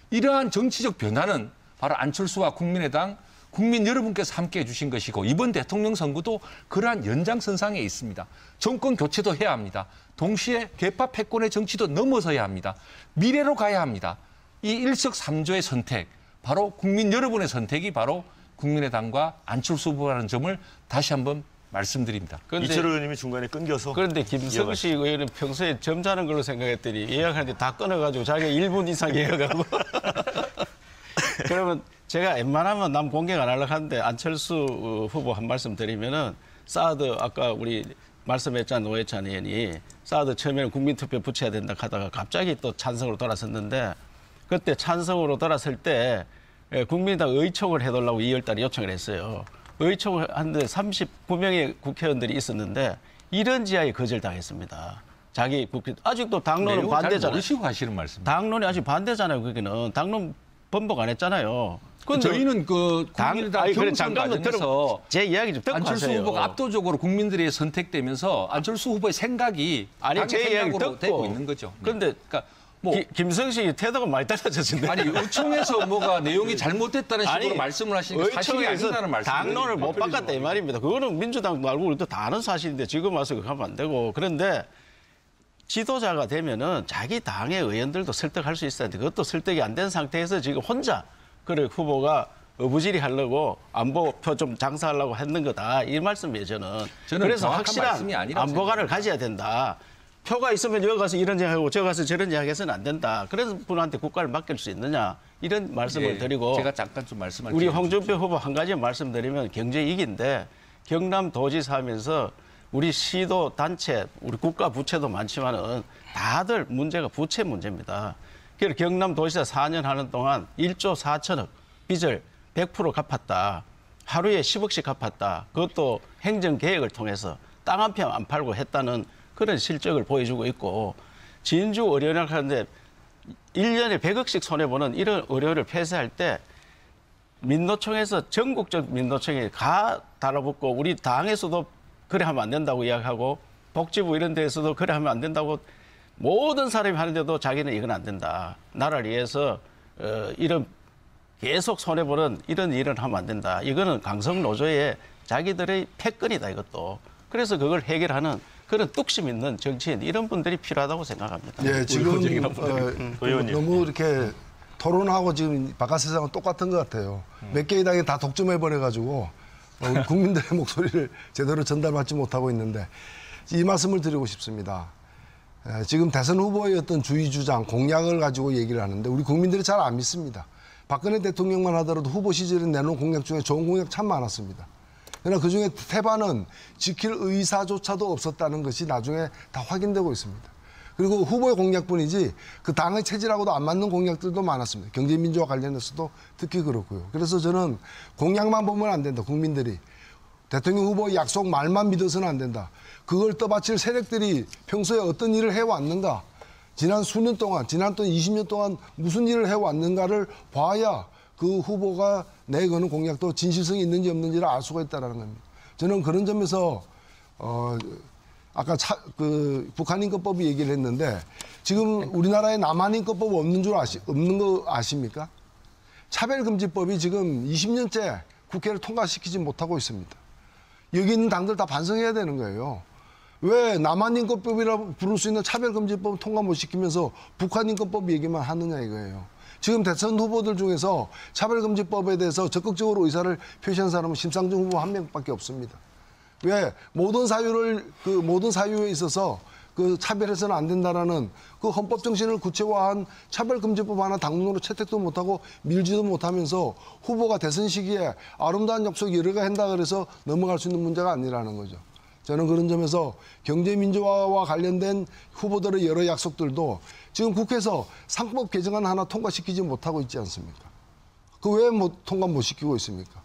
이러한 정치적 변화는 바로 안철수와 국민의당, 국민 여러분께서 함께 해주신 것이고 이번 대통령 선거도 그러한 연장선상에 있습니다. 정권 교체도 해야 합니다. 동시에 개파 패권의 정치도 넘어서야 합니다. 미래로 가야 합니다. 이 일석삼조의 선택, 바로 국민 여러분의 선택이 바로 국민의당과 안철수 후보라는 점을 다시 한번 말씀드립니다. 이철호 의원님이 중간에 끊겨서. 그런데 김성식 의원은 평소에 점잖은 걸로 생각했더니 예약하는데 다 끊어가지고 자기가 1분 이상 예약하고. 그러면 제가 웬만하면 남 공개가 안 하려고 하는데 안철수 후보 한 말씀 드리면은 사드 아까 우리 말씀했잖아요. 노회찬 의원이 사드 처음에는 국민투표 붙여야 된다 하다가 갑자기 또 찬성으로 돌아섰는데 그때 찬성으로 돌아설 때 국민의당 의총을 해달라고 2월달에 요청을 했어요. 의총을 하는데 39명의 국회의원들이 있었는데 이런 지하에 거절당했습니다. 자기 국회 아직도 당론은 반대잖아요. 모르시고 하시는 말씀. 당론이 아직 반대잖아요. 거기는 당론 번복 안 했잖아요. 저희는 그 국민의당 경선 잠깐만 과정에서 제 이야기 좀 듣고 안철수 하세요. 후보가 압도적으로 국민들이 선택되면서 안철수 후보의 생각이 아니 제 이야기 생각으로 듣고 되고 있는 거죠. 그런데 그러니까 뭐 김성식이 태도가 많이 달라졌는데 아니 의총에서 뭐가 내용이 잘못됐다는 식으로 아니, 말씀을 하시니까 사실이 의총에서 아니다는 말씀. 당론을 못 바꿨다 이 말입니다. 그거는 민주당도 알고 우리도 다 아는 사실인데 지금 와서 그거 하면 안 되고 그런데 지도자가 되면은 자기 당의 의원들도 설득할 수 있어야 돼. 그것도 설득이 안 된 상태에서 지금 혼자 그래 후보가 어부지리 하려고 안보표 좀 장사하려고 했는 거다. 이 말씀이에요, 저는. 그래서 확실한 안보관을 가져야 된다. 표가 있으면 여기 가서 이런 이야기하고 저기 가서 저런 이야기해서는 안 된다. 그래서 분한테 국가를 맡길 수 있느냐. 이런 말씀을 드리고. 제가 잠깐 좀 말씀할게요. 우리 홍준표 후보 한 가지 말씀드리면 경제이익인데 경남도지사 하면서 우리 시도 단체, 우리 국가 부채도 많지만은 다들 문제가 부채 문제입니다. 그래서 경남도지사 4년 하는 동안 1조 4천억 빚을 100% 갚았다. 하루에 10억씩 갚았다. 그것도 행정계획을 통해서 땅 한 평 안 팔고 했다는 그런 실적을 보여주고 있고 진주 의료를 하는데 1년에 100억씩 손해보는 이런 의료를 폐쇄할 때 민노총에서 전국적 민노총이 가 달라붙고 우리 당에서도 그래 하면 안 된다고 이야기하고 복지부 이런 데에서도 그래 하면 안 된다고 모든 사람이 하는데도 자기는 이건 안 된다. 나라를 위해서 이런 계속 손해보는 이런 일은 하면 안 된다. 이거는 강성노조의 자기들의 패권이다 이것도. 그래서 그걸 해결하는 그런 뚝심 있는 정치인 이런 분들이 필요하다고 생각합니다. 네, 지금 너무 이렇게 토론하고 지금 바깥 세상은 똑같은 것 같아요. 몇 개의 당이 다 독점해버려가지고 국민들의 목소리를 제대로 전달받지 못하고 있는데 이 말씀을 드리고 싶습니다. 지금 대선 후보의 어떤 주의 주장, 공약을 가지고 얘기를 하는데 우리 국민들이 잘 안 믿습니다. 박근혜 대통령만 하더라도 후보 시절에 내놓은 공약 중에 좋은 공약 참 많았습니다. 그러나 그중에 태반은 지킬 의사조차도 없었다는 것이 나중에 다 확인되고 있습니다. 그리고 후보의 공약뿐이지 그 당의 체질하고도 안 맞는 공약들도 많았습니다. 경제민주화 관련해서도 특히 그렇고요. 그래서 저는 공약만 보면 안 된다. 국민들이. 대통령 후보의 약속 말만 믿어서는 안 된다. 그걸 떠받칠 세력들이 평소에 어떤 일을 해왔는가. 지난 수년 동안, 지난 또 20년 동안 무슨 일을 해왔는가를 봐야 그 후보가 내거는 공약도 진실성이 있는지 없는지를 알 수가 있다는 겁니다. 저는 그런 점에서 아까 북한인권법이 얘기를 했는데 지금 우리나라에 남한인권법 없는 거 아십니까? 차별금지법이 지금 20년째 국회를 통과시키지 못하고 있습니다. 여기 있는 당들 다 반성해야 되는 거예요. 왜 남한인권법이라고 부를 수 있는 차별금지법 통과 못 시키면서 북한인권법 얘기만 하느냐 이거예요. 지금 대선 후보들 중에서 차별금지법에 대해서 적극적으로 의사를 표시한 사람은 심상정 후보 한 명밖에 없습니다. 왜 모든 사유에 있어서 그 차별해서는 안 된다라는 그 헌법 정신을 구체화한 차별금지법 하나 당론으로 채택도 못하고 밀지도 못하면서 후보가 대선 시기에 아름다운 약속 여러 개 한다 그래서 넘어갈 수 있는 문제가 아니라는 거죠. 저는 그런 점에서 경제민주화와 관련된 후보들의 여러 약속들도 지금 국회에서 상법 개정안 하나 통과시키지 못하고 있지 않습니까? 그 왜 통과 못 시키고 있습니까?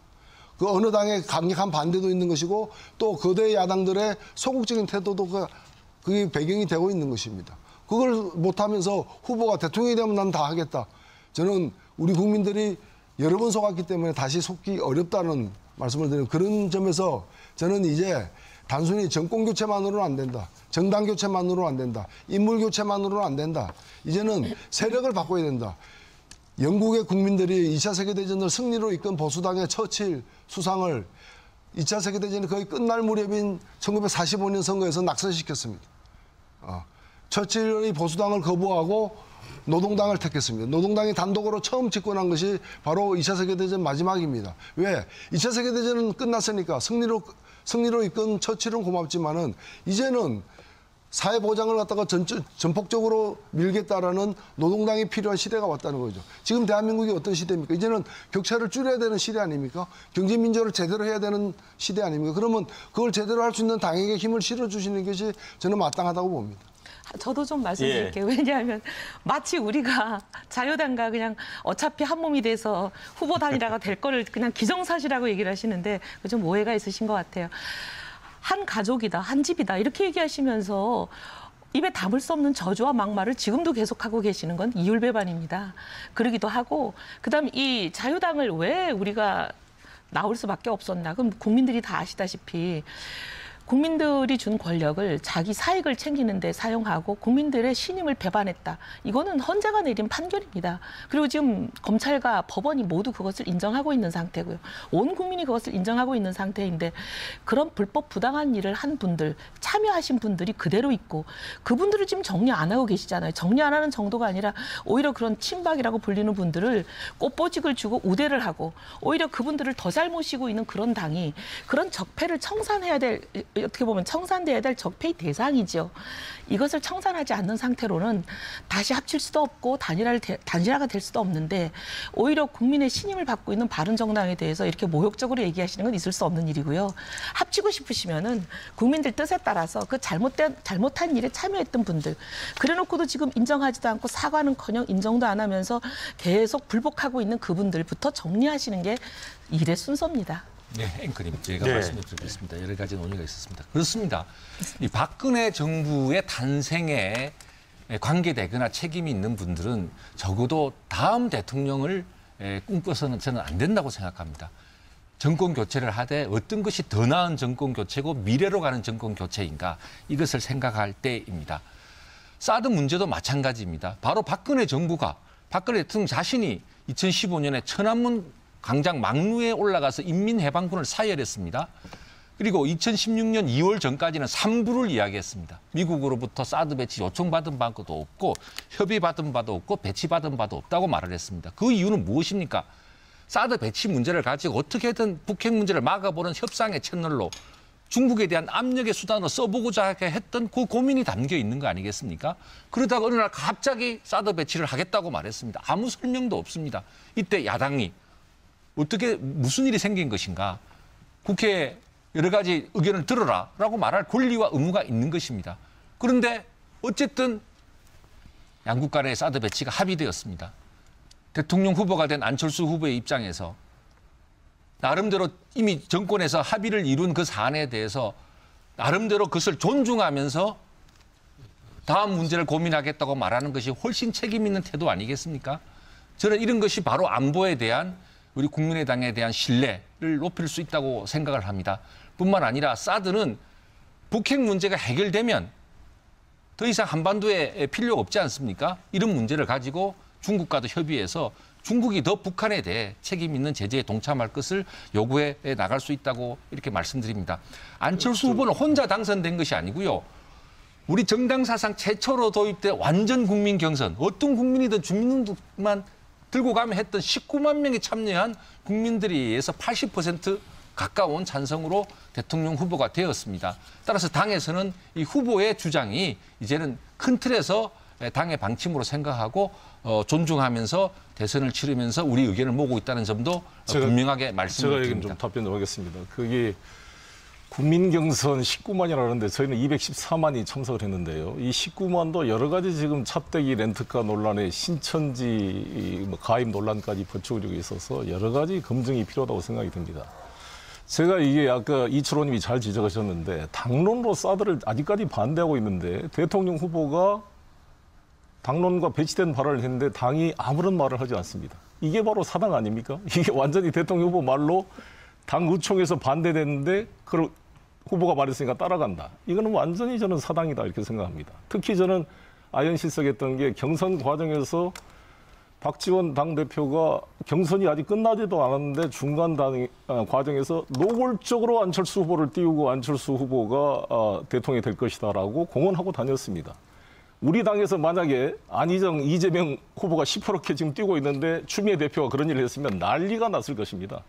그 어느 당의 강력한 반대도 있는 것이고 또 거대 야당들의 소극적인 태도도 그게 배경이 되고 있는 것입니다. 그걸 못하면서 후보가 대통령이 되면 난 다 하겠다. 저는 우리 국민들이 여러 번 속았기 때문에 다시 속기 어렵다는 말씀을 드리는 그런 점에서 저는 이제 단순히 정권 교체만으로는 안 된다. 정당 교체만으로는 안 된다. 인물 교체만으로는 안 된다. 이제는 세력을 바꿔야 된다. 영국의 국민들이 2차 세계대전을 승리로 이끈 보수당의 처칠 수상을 2차 세계대전이 거의 끝날 무렵인 1945년 선거에서 낙선시켰습니다. 처칠이 보수당을 거부하고 노동당을 택했습니다. 노동당이 단독으로 처음 집권한 것이 바로 2차 세계대전 마지막입니다. 왜? 2차 세계대전은 끝났으니까 승리로 이끈 처칠은 고맙지만은 이제는 사회보장을 갖다가 전폭적으로 밀겠다라는 노동당이 필요한 시대가 왔다는 거죠. 지금 대한민국이 어떤 시대입니까? 이제는 격차를 줄여야 되는 시대 아닙니까? 경제민주화를 제대로 해야 되는 시대 아닙니까? 그러면 그걸 제대로 할 수 있는 당에게 힘을 실어주시는 것이 저는 마땅하다고 봅니다. 저도 좀 말씀드릴게요. 왜냐하면 마치 우리가 자유당과 그냥 어차피 한 몸이 돼서 후보 단일화가 될 거를 그냥 기정사실하고 얘기를 하시는데 좀 오해가 있으신 것 같아요. 한 가족이다, 한 집이다 이렇게 얘기하시면서 입에 담을 수 없는 저주와 막말을 지금도 계속하고 계시는 건 이율배반입니다. 그러기도 하고 그다음에 이 자유당을 왜 우리가 나올 수밖에 없었나. 그럼 국민들이 다 아시다시피 국민들이 준 권력을 자기 사익을 챙기는 데 사용하고 국민들의 신임을 배반했다. 이거는 헌재가 내린 판결입니다. 그리고 지금 검찰과 법원이 모두 그것을 인정하고 있는 상태고요. 온 국민이 그것을 인정하고 있는 상태인데 그런 불법 부당한 일을 한 분들, 참여하신 분들이 그대로 있고 그분들을 지금 정리 안 하고 계시잖아요. 정리 안 하는 정도가 아니라 오히려 그런 친박이라고 불리는 분들을 꽃보직을 주고 우대를 하고 오히려 그분들을 더 잘 모시고 있는 그런 당이 그런 적폐를 청산해야 될 어떻게 보면 청산돼야 될 적폐의 대상이죠. 이것을 청산하지 않는 상태로는 다시 합칠 수도 없고 단일화가 될 수도 없는데 오히려 국민의 신임을 받고 있는 바른정당에 대해서 이렇게 모욕적으로 얘기하시는 건 있을 수 없는 일이고요. 합치고 싶으시면은 국민들 뜻에 따라서 그 잘못한 일에 참여했던 분들 그래놓고도 지금 인정하지도 않고 사과는커녕 인정도 안 하면서 계속 불복하고 있는 그분들부터 정리하시는 게 일의 순서입니다. 네, 앵커님, 제가 말씀을 드리겠습니다. 여러 가지 논의가 있었습니다. 그렇습니다. 이 박근혜 정부의 탄생에 관계되거나 책임이 있는 분들은 적어도 다음 대통령을 꿈꿔서는 저는 안 된다고 생각합니다. 정권 교체를 하되 어떤 것이 더 나은 정권 교체고 미래로 가는 정권 교체인가 이것을 생각할 때입니다. 사드 문제도 마찬가지입니다. 바로 박근혜 정부가 박근혜 대통령 자신이 2015년에 천안문 광장 막루에 올라가서 인민해방군을 사열했습니다. 그리고 2016년 2월 전까지는 3부를 이야기했습니다. 미국으로부터 사드 배치 요청받은 바도 없고 협의받은 바도 없고 배치받은 바도 없다고 말을 했습니다. 그 이유는 무엇입니까? 사드 배치 문제를 가지고 어떻게든 북핵 문제를 막아보는 협상의 채널로 중국에 대한 압력의 수단으로 써보고자 했던 그 고민이 담겨 있는 거 아니겠습니까? 그러다가 어느 날 갑자기 사드 배치를 하겠다고 말했습니다. 아무 설명도 없습니다. 이때 야당이 어떻게 무슨 일이 생긴 것인가? 국회에 여러 가지 의견을 들어라라고 말할 권리와 의무가 있는 것입니다. 그런데 어쨌든 양국 간의 사드 배치가 합의되었습니다. 대통령 후보가 된 안철수 후보의 입장에서 나름대로 이미 정권에서 합의를 이룬 그 사안에 대해서 나름대로 그것을 존중하면서 다음 문제를 고민하겠다고 말하는 것이 훨씬 책임 있는 태도 아니겠습니까? 저는 이런 것이 바로 안보에 대한 우리 국민의당에 대한 신뢰를 높일 수 있다고 생각을 합니다. 뿐만 아니라 사드는 북핵 문제가 해결되면 더 이상 한반도에 필요가 없지 않습니까? 이런 문제를 가지고 중국과도 협의해서 중국이 더 북한에 대해 책임 있는 제재에 동참할 것을 요구해 나갈 수 있다고 이렇게 말씀드립니다. 안철수 후보는 혼자 당선된 것이 아니고요. 우리 정당 사상 최초로 도입된 완전 국민 경선, 어떤 국민이든 주민등록만 들고 가면 했던 19만 명이 참여한 국민들에 의해서 80% 가까운 찬성으로 대통령 후보가 되었습니다. 따라서 당에서는 이 후보의 주장이 이제는 큰 틀에서 당의 방침으로 생각하고 존중하면서 대선을 치르면서 우리 의견을 모으고 있다는 점도 분명하게 말씀을 드립니다. 제가 좀 답변 좀 하겠습니다. 그게 국민경선 19만이라는데 저희는 214만이 참석을 했는데요. 이 19만도 여러 가지 지금 차떼기 렌트카 논란에 신천지 가입 논란까지 버추어지고 있어서 여러 가지 검증이 필요하다고 생각이 듭니다. 제가 이게 아까 이철호님이 잘 지적하셨는데 당론으로 사드를 아직까지 반대하고 있는데 대통령 후보가 당론과 배치된 발언을 했는데 당이 아무런 말을 하지 않습니다. 이게 바로 사당 아닙니까? 이게 완전히 대통령 후보 말로 당 의총에서 반대됐는데 그 후보가 말했으니까 따라간다. 이거는 완전히 저는 사당이다 이렇게 생각합니다. 특히 저는 아연실석했던 게 경선 과정에서 박지원 당대표가 경선이 아직 끝나지도 않았는데 중간 과정에서 노골적으로 안철수 후보를 띄우고 안철수 후보가 대통령이 될 것이다라고 공언하고 다녔습니다. 우리 당에서 만약에 안희정, 이재명 후보가 시퍼렇게 지금 뛰고 있는데 추미애 대표가 그런 일을 했으면 난리가 났을 것입니다.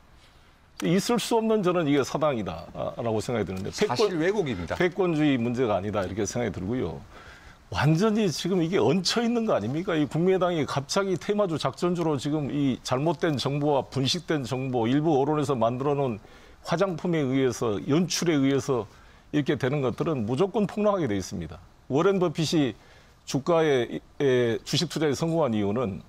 있을 수 없는 저는 이게 사당이다라고 생각이 드는데 사실 왜곡입니다. 패권주의 문제가 아니다 이렇게 생각이 들고요. 완전히 지금 이게 얹혀 있는 거 아닙니까? 이 국민의당이 갑자기 테마주 작전주로 지금 이 잘못된 정보와 분식된 정보, 일부 언론에서 만들어놓은 화장품에 의해서 연출에 의해서 이렇게 되는 것들은 무조건 폭락하게 돼 있습니다. 워렌 버핏이 주가에 주식 투자에 성공한 이유는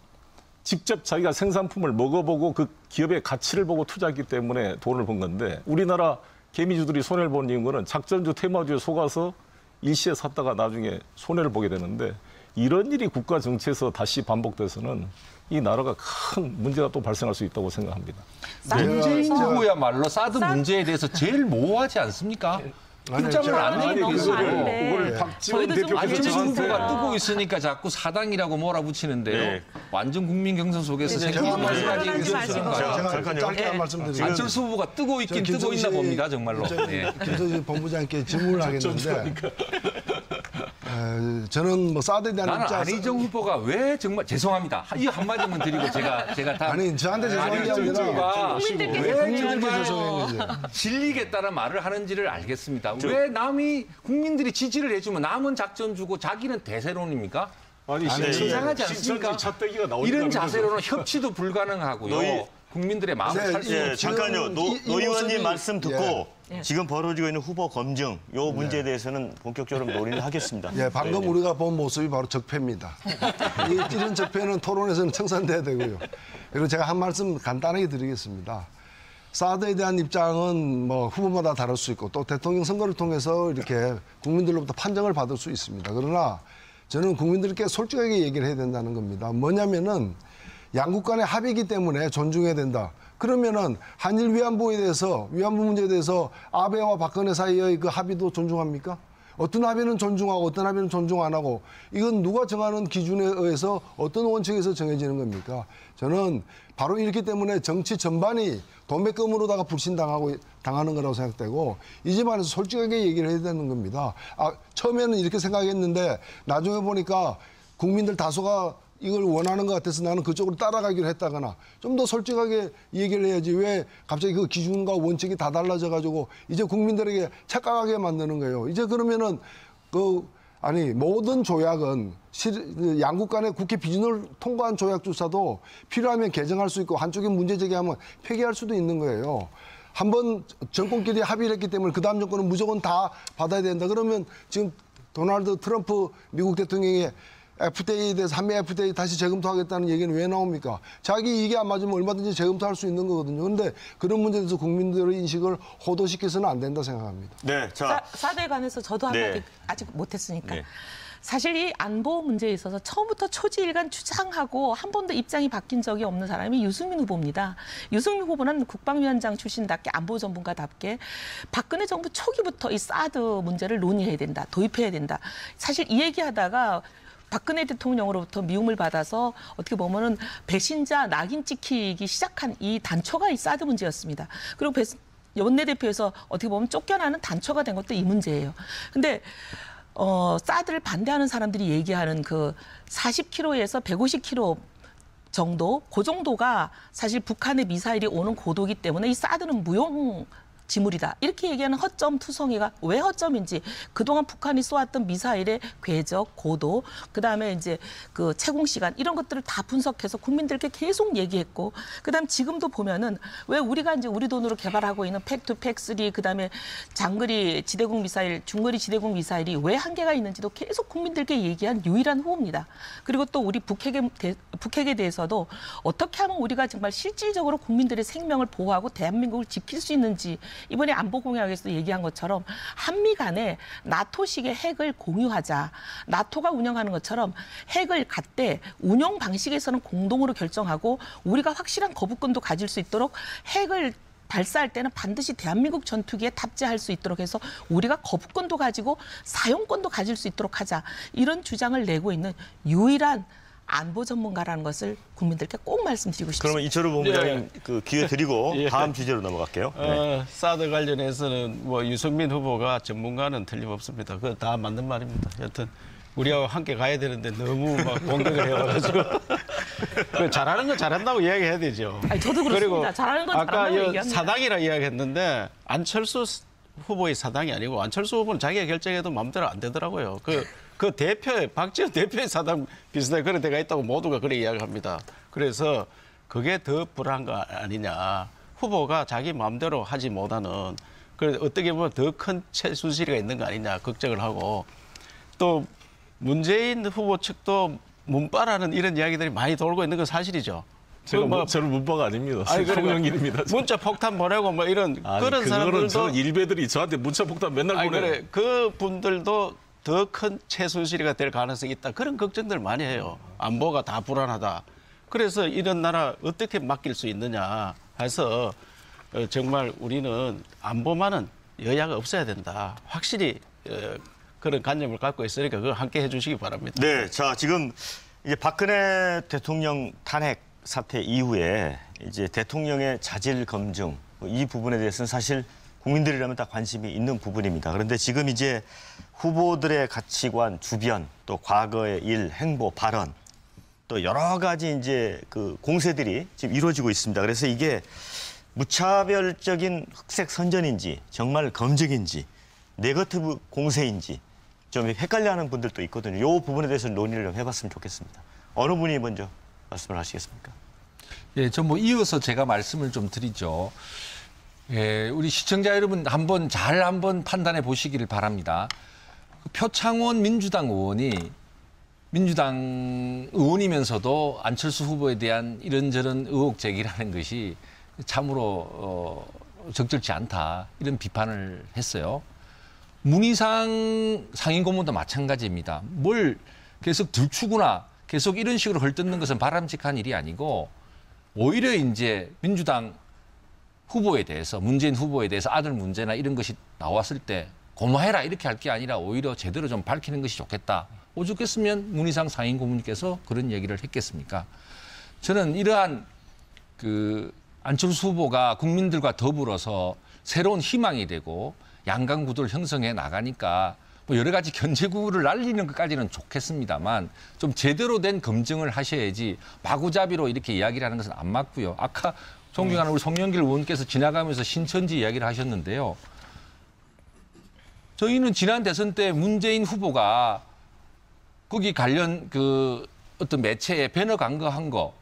직접 자기가 생산품을 먹어보고 그 기업의 가치를 보고 투자했기 때문에 돈을 번 건데 우리나라 개미주들이 손해를 본 이유는 작전주, 테마주에 속아서 일시에 샀다가 나중에 손해를 보게 되는데 이런 일이 국가 정치에서 다시 반복돼서는 이 나라가 큰 문제가 또 발생할 수 있다고 생각합니다. 문재인 후보야말로 사드 문제에 대해서 제일 모호하지 않습니까? 입장을 안 내리겠어요. 그걸 박지원 대표께서 안철수 후보가 뜨고 있으니까 자꾸 사당이라고 몰아붙이는데요. 네. 완전 국민 경선 속에서 생각한 말씀까지 의견수는 거예요. 잠깐 말씀드리면 안철수 후보가 뜨고 있긴 뜨고 있나 봅니다, 정말로. 김서진 본부장께 질문을 하겠는데 저는 뭐 사드에 대한 나는 입장 안희정 후보가 왜 정말 죄송합니다. 이 한마디만 드리고 제가 다 아니 저한테 죄송한 게 아니라 국민들께 죄송한 거죠. 질리겠다는 말을 하는지를 알겠습니다. 왜 남이 국민들이 지지를 해주면 남은 작전 주고 자기는 대세론입니까? 아니, 이상하지 않습니까? 이런 자세로는 협치도 불가능하고요. 국민들의 마음을 살 수 없는. 잠깐요. 노 의원님 말씀 듣고 지금 벌어지고 있는 후보 검증 요 문제에 대해서는 본격적으로 논의를 하겠습니다. 예, 방금 우리가 본 모습이 바로 적폐입니다. 이런 적폐는 토론에서는 청산돼야 되고요. 그리고 제가 한 말씀 간단하게 드리겠습니다. 사드에 대한 입장은 뭐 후보마다 다를 수 있고 또 대통령 선거를 통해서 이렇게 국민들로부터 판정을 받을 수 있습니다. 그러나 저는 국민들께 솔직하게 얘기를 해야 된다는 겁니다. 뭐냐면은 양국 간의 합의이기 때문에 존중해야 된다. 그러면은 한일 위안부에 대해서 위안부 문제에 대해서 아베와 박근혜 사이의 그 합의도 존중합니까? 어떤 합의는 존중하고 어떤 합의는 존중 안 하고 이건 누가 정하는 기준에 의해서 어떤 원칙에서 정해지는 겁니까? 저는 바로 이렇기 때문에 정치 전반이 도매금으로다가 불신당하는 거라고 생각되고 이 집안에서 솔직하게 얘기를 해야 되는 겁니다. 처음에는 이렇게 생각했는데 나중에 보니까 국민들 다수가 이걸 원하는 것 같아서 나는 그쪽으로 따라가기로 했다거나 좀 더 솔직하게 얘기를 해야지 왜 갑자기 그 기준과 원칙이 다 달라져가지고 이제 국민들에게 착각하게 만드는 거예요. 이제 그러면은 모든 조약은 양국 간의 국회 비준을 통과한 조약조차도 필요하면 개정할 수 있고 한쪽에 문제 제기하면 폐기할 수도 있는 거예요. 한번 정권끼리 합의를 했기 때문에 그다음 정권은 무조건 다 받아야 된다. 그러면 지금 도널드 트럼프 미국 대통령이 FTA에 대해서 한미 FTA 다시 재검토하겠다는 얘기는 왜 나옵니까? 자기 이게 안 맞으면 얼마든지 재검토할 수 있는 거거든요. 그런데 그런 문제에 대해서 국민들의 인식을 호도시켜서는 안 된다 생각합니다. 네, 자. 사드에 관해서 저도 한마디 아직 못했으니까. 사실 이 안보 문제에 있어서 처음부터 초지일간 주장하고 한 번도 입장이 바뀐 적이 없는 사람이 유승민 후보입니다. 유승민 후보는 국방위원장 출신답게 안보 전문가답게 박근혜 정부 초기부터 이 사드 문제를 논의해야 된다, 도입해야 된다. 사실 이 얘기하다가 박근혜 대통령으로부터 미움을 받아서 어떻게 보면은 배신자 낙인 찍히기 시작한 이 단초가 이 사드 문제였습니다. 그리고 원내대표에서 어떻게 보면 쫓겨나는 단초가 된 것도 이 문제예요. 근데 사드를 반대하는 사람들이 얘기하는 그 40km에서 150km 정도, 그 정도가 사실 북한의 미사일이 오는 고도이기 때문에 이 사드는 무용 지물이다. 이렇게 얘기하는 허점 투성이가 왜 허점인지 그동안 북한이 쏘았던 미사일의 궤적, 고도, 그다음에 이제 그 채공 시간 이런 것들을 다 분석해서 국민들께 계속 얘기했고 그다음 지금도 보면은 왜 우리가 이제 우리 돈으로 개발하고 있는 팩2, 팩3 그다음에 장거리 지대공 미사일, 중거리 지대공 미사일이 왜 한계가 있는지도 계속 국민들께 얘기한 유일한 후보입니다. 그리고 또 우리 북핵에 대해서도 어떻게 하면 우리가 정말 실질적으로 국민들의 생명을 보호하고 대한민국을 지킬 수 있는지 이번에 안보 공약에서 얘기한 것처럼 한미 간에 나토식의 핵을 공유하자. 나토가 운영하는 것처럼 핵을 갖되 운영 방식에서는 공동으로 결정하고 우리가 확실한 거부권도 가질 수 있도록 핵을 발사할 때는 반드시 대한민국 전투기에 탑재할 수 있도록 해서 우리가 거부권도 가지고 사용권도 가질 수 있도록 하자. 이런 주장을 내고 있는 유일한 안보 전문가라는 것을 국민들께 꼭 말씀드리고 싶습니다. 그러면 이철우 본부장님 그 기회 드리고 다음 주제로 넘어갈게요. 사드 관련해서는 뭐 유승민 후보가 전문가는 틀림없습니다. 그거 다 맞는 말입니다. 여튼 우리하고 함께 가야 되는데 너무 막 공격을 해와가지고 잘하는 건 잘한다고 이야기해야 되죠. 아니, 저도 그렇습니다. 그리고 잘하는 건 아까 잘한다고 얘기합니다. 사당이라 이야기했는데 안철수 후보의 사당이 아니고 안철수 후보는 자기가 결정해도 마음대로 안 되더라고요. 그 대표의 박지원 대표의 사당 비슷하게 그런 데가 있다고 모두가 그렇게 이야기합니다. 그래서 그게 더 불안한 거 아니냐. 후보가 자기 마음대로 하지 못하는 그래서 어떻게 보면 더 큰 최순실이가 있는 거 아니냐 걱정을 하고 또 문재인 후보 측도 문바라는 이런 이야기들이 많이 돌고 있는 건 사실이죠. 제가 저는 문바가 아닙니다. 송영길입니다. 문자 폭탄 보내고 뭐 이런 그런 사람들도 저는 일베들이 저한테 문자 폭탄 맨날 보내요. 그 분들도 더 큰 최순실이가 될 가능성이 있다. 그런 걱정들 많이 해요. 안보가 다 불안하다. 그래서 이런 나라 어떻게 맡길 수 있느냐 해서 정말 우리는 안보만은 여야가 없어야 된다. 확실히 그런 관념을 갖고 있으니까 그걸 함께 해주시기 바랍니다. 네, 자 지금 이제 박근혜 대통령 탄핵 사태 이후에 이제 대통령의 자질 검증 이 부분에 대해서는 사실 국민들이라면 다 관심이 있는 부분입니다. 그런데 지금 이제 후보들의 가치관, 주변, 또 과거의 일, 행보, 발언, 또 여러 가지 이제 그 공세들이 지금 이루어지고 있습니다. 그래서 이게 무차별적인 흑색 선전인지, 정말 검증인지, 네거티브 공세인지 좀 헷갈려하는 분들도 있거든요. 이 부분에 대해서 논의를 좀 해봤으면 좋겠습니다. 어느 분이 먼저 말씀을 하시겠습니까? 예, 좀 뭐 이어서 제가 말씀을 좀 드리죠. 예, 우리 시청자 여러분 한번 판단해 보시기를 바랍니다. 표창원 민주당 의원이 민주당 의원이면서도 안철수 후보에 대한 이런저런 의혹 제기라는 것이 참으로 적절치 않다. 이런 비판을 했어요. 문희상 상임고문도 마찬가지입니다. 뭘 계속 들추구나 계속 이런 식으로 헐뜯는 것은 바람직한 일이 아니고 오히려 이제 민주당 후보에 대해서 문재인 후보에 대해서 아들 문제나 이런 것이 나왔을 때 고마해라 이렇게 할 게 아니라 오히려 제대로 좀 밝히는 것이 좋겠다. 오죽했으면 문희상 상임고문께서 그런 얘기를 했겠습니까? 저는 이러한 그 안철수 후보가 국민들과 더불어서 새로운 희망이 되고 양강구도를 형성해 나가니까 뭐 여러 가지 견제구를 날리는 것까지는 좋겠습니다만 좀 제대로 된 검증을 하셔야지 마구잡이로 이렇게 이야기를 하는 것은 안 맞고요. 아까 존경하는 우리 송영길 의원께서 지나가면서 신천지 이야기를 하셨는데요. 저희는 지난 대선 때 문재인 후보가 거기 관련 그 어떤 매체에 배너 간거한 거,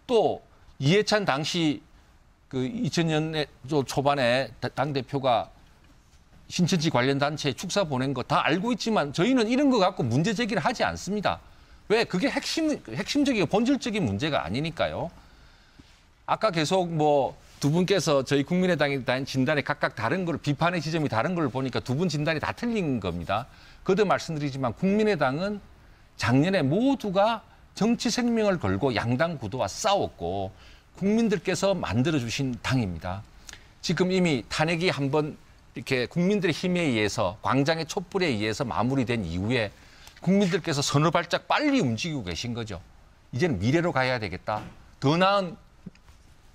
또 이해찬 당시 그 2000년 초반에 당대표가 신천지 관련 단체에 축사 보낸 거 다 알고 있지만 저희는 이런 거 갖고 문제 제기를 하지 않습니다. 왜? 그게 핵심적이고 본질적인 문제가 아니니까요. 아까 계속 뭐 두 분께서 저희 국민의당에 대한 진단이 각각 다른 걸 비판의 지점이 다른 걸 보니까 두 분 진단이 다 틀린 겁니다. 그도 말씀드리지만 국민의당은 작년에 모두가 정치 생명을 걸고 양당 구도와 싸웠고 국민들께서 만들어주신 당입니다. 지금 이미 탄핵이 한번 이렇게 국민들의 힘에 의해서 광장의 촛불에 의해서 마무리된 이후에 국민들께서 서너 발짝 빨리 움직이고 계신 거죠. 이제는 미래로 가야 되겠다. 더 나은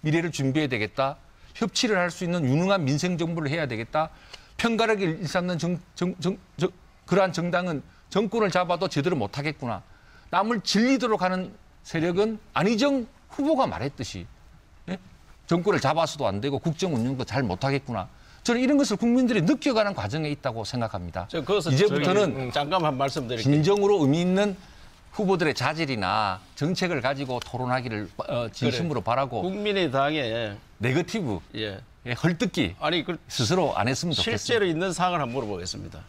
미래를 준비해야 되겠다. 협치를 할 수 있는 유능한 민생 정부를 해야 되겠다. 편가르기를 일삼는 그러한 정당은 정권을 잡아도 제대로 못하겠구나. 남을 질리도록 하는 세력은 안희정 후보가 말했듯이 예? 정권을 잡아서도 안 되고 국정 운영도 잘 못하겠구나. 저는 이런 것을 국민들이 느껴가는 과정에 있다고 생각합니다. 이제부터는 잠깐만 말씀드릴게요. 진정으로 의미 있는 후보들의 자질이나 정책을 가지고 토론하기를 진심으로 바라고 국민의당에 네거티브, 헐뜯기 스스로 안 했으면 좋겠습니다. 실제로 있는 사항을 한번 물어보겠습니다.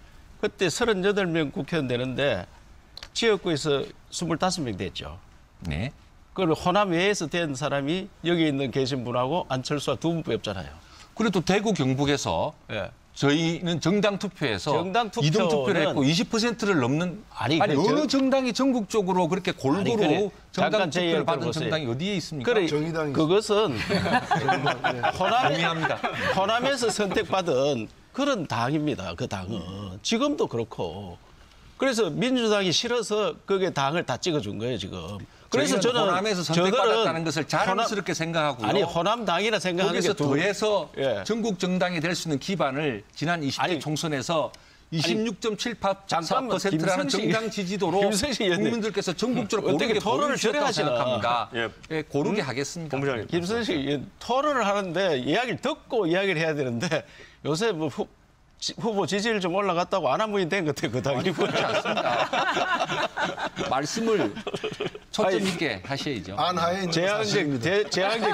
그때 38명 국회의원 되는데 지역구에서 25명 됐죠. 네. 그걸 호남 외에서 된 사람이 여기 있는 계신 분하고 안철수와 두 분 뽑혔잖아요. 그래도 대구 경북에서 저희는 정당 투표에서 이동 투표를 했고 20%를 넘는 아니 어느 정당이 전국적으로 그렇게 골고루 정당 투표를 받은 정당이 어디에 있습니까? 그래, 그것은 호남에서 선택받은 그런 당입니다. 그 당은 지금도 그렇고 그래서 민주당이 싫어서 그게 당을 다 찍어준 거예요 지금. 그래서 저는 호남에서 선택받았다는 것을 자랑스럽게 생각하고요. 아니 호남당이라 생각하는 게 거기서 더해서 전국 정당이 될 수 있는 기반을 지난 20대 총선에서 26.78%라는 정당 지지도로 국민들께서 전국적으로 고르게 토론을 보여주셨다고 생각합니다. 고르게 하겠습니다. 김선식 토론을 하는데 이야기를 듣고 이야기를 해야 되는데 요새 뭐 후보 지지율 좀 올라갔다고 안하무인 된 것 같아요. 그 당이. 그렇지 않습니다. 말씀을 초점 있게 하셔야죠. 안하에 재앙적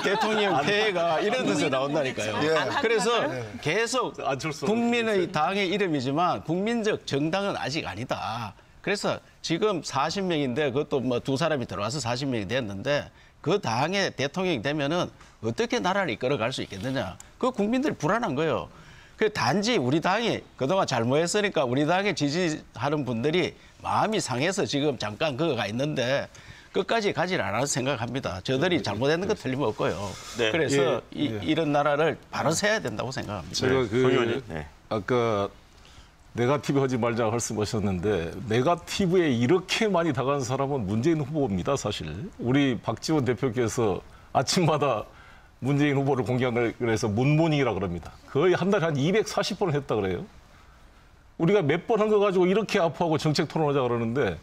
대통령 폐해가 이런 데서 나온다니까요. 그래서 계속 국민의 당의 이름이지만 국민적 정당은 아직 아니다. 그래서 지금 40명인데 그것도 뭐 두 사람이 들어와서 40명이 됐는데 그 당의 대통령이 되면은 어떻게 나라를 이끌어갈 수 있겠느냐. 그 국민들이 불안한 거예요. 그 단지 우리 당이 그동안 잘못했으니까 우리 당에 지지하는 분들이 마음이 상해서 지금 잠깐 그거가 있는데 끝까지 가지 않아서 생각합니다. 저들이 잘못했는 거 틀림없고요. 네. 그래서 이런 나라를 바로 세야 된다고 생각합니다. 제가 아까 네거티브 하지 말자 말씀하셨는데 네거티브에 이렇게 많이 다가간 사람은 문재인 후보입니다. 사실 우리 박지원 대표께서 아침마다 문재인 후보를 공개하는 그래서 문모닝이라 그럽니다. 거의 한 달에 한 240번을 했다 그래요. 우리가 몇 번 한 거 가지고 이렇게 아파하고 정책 토론하자 그러는데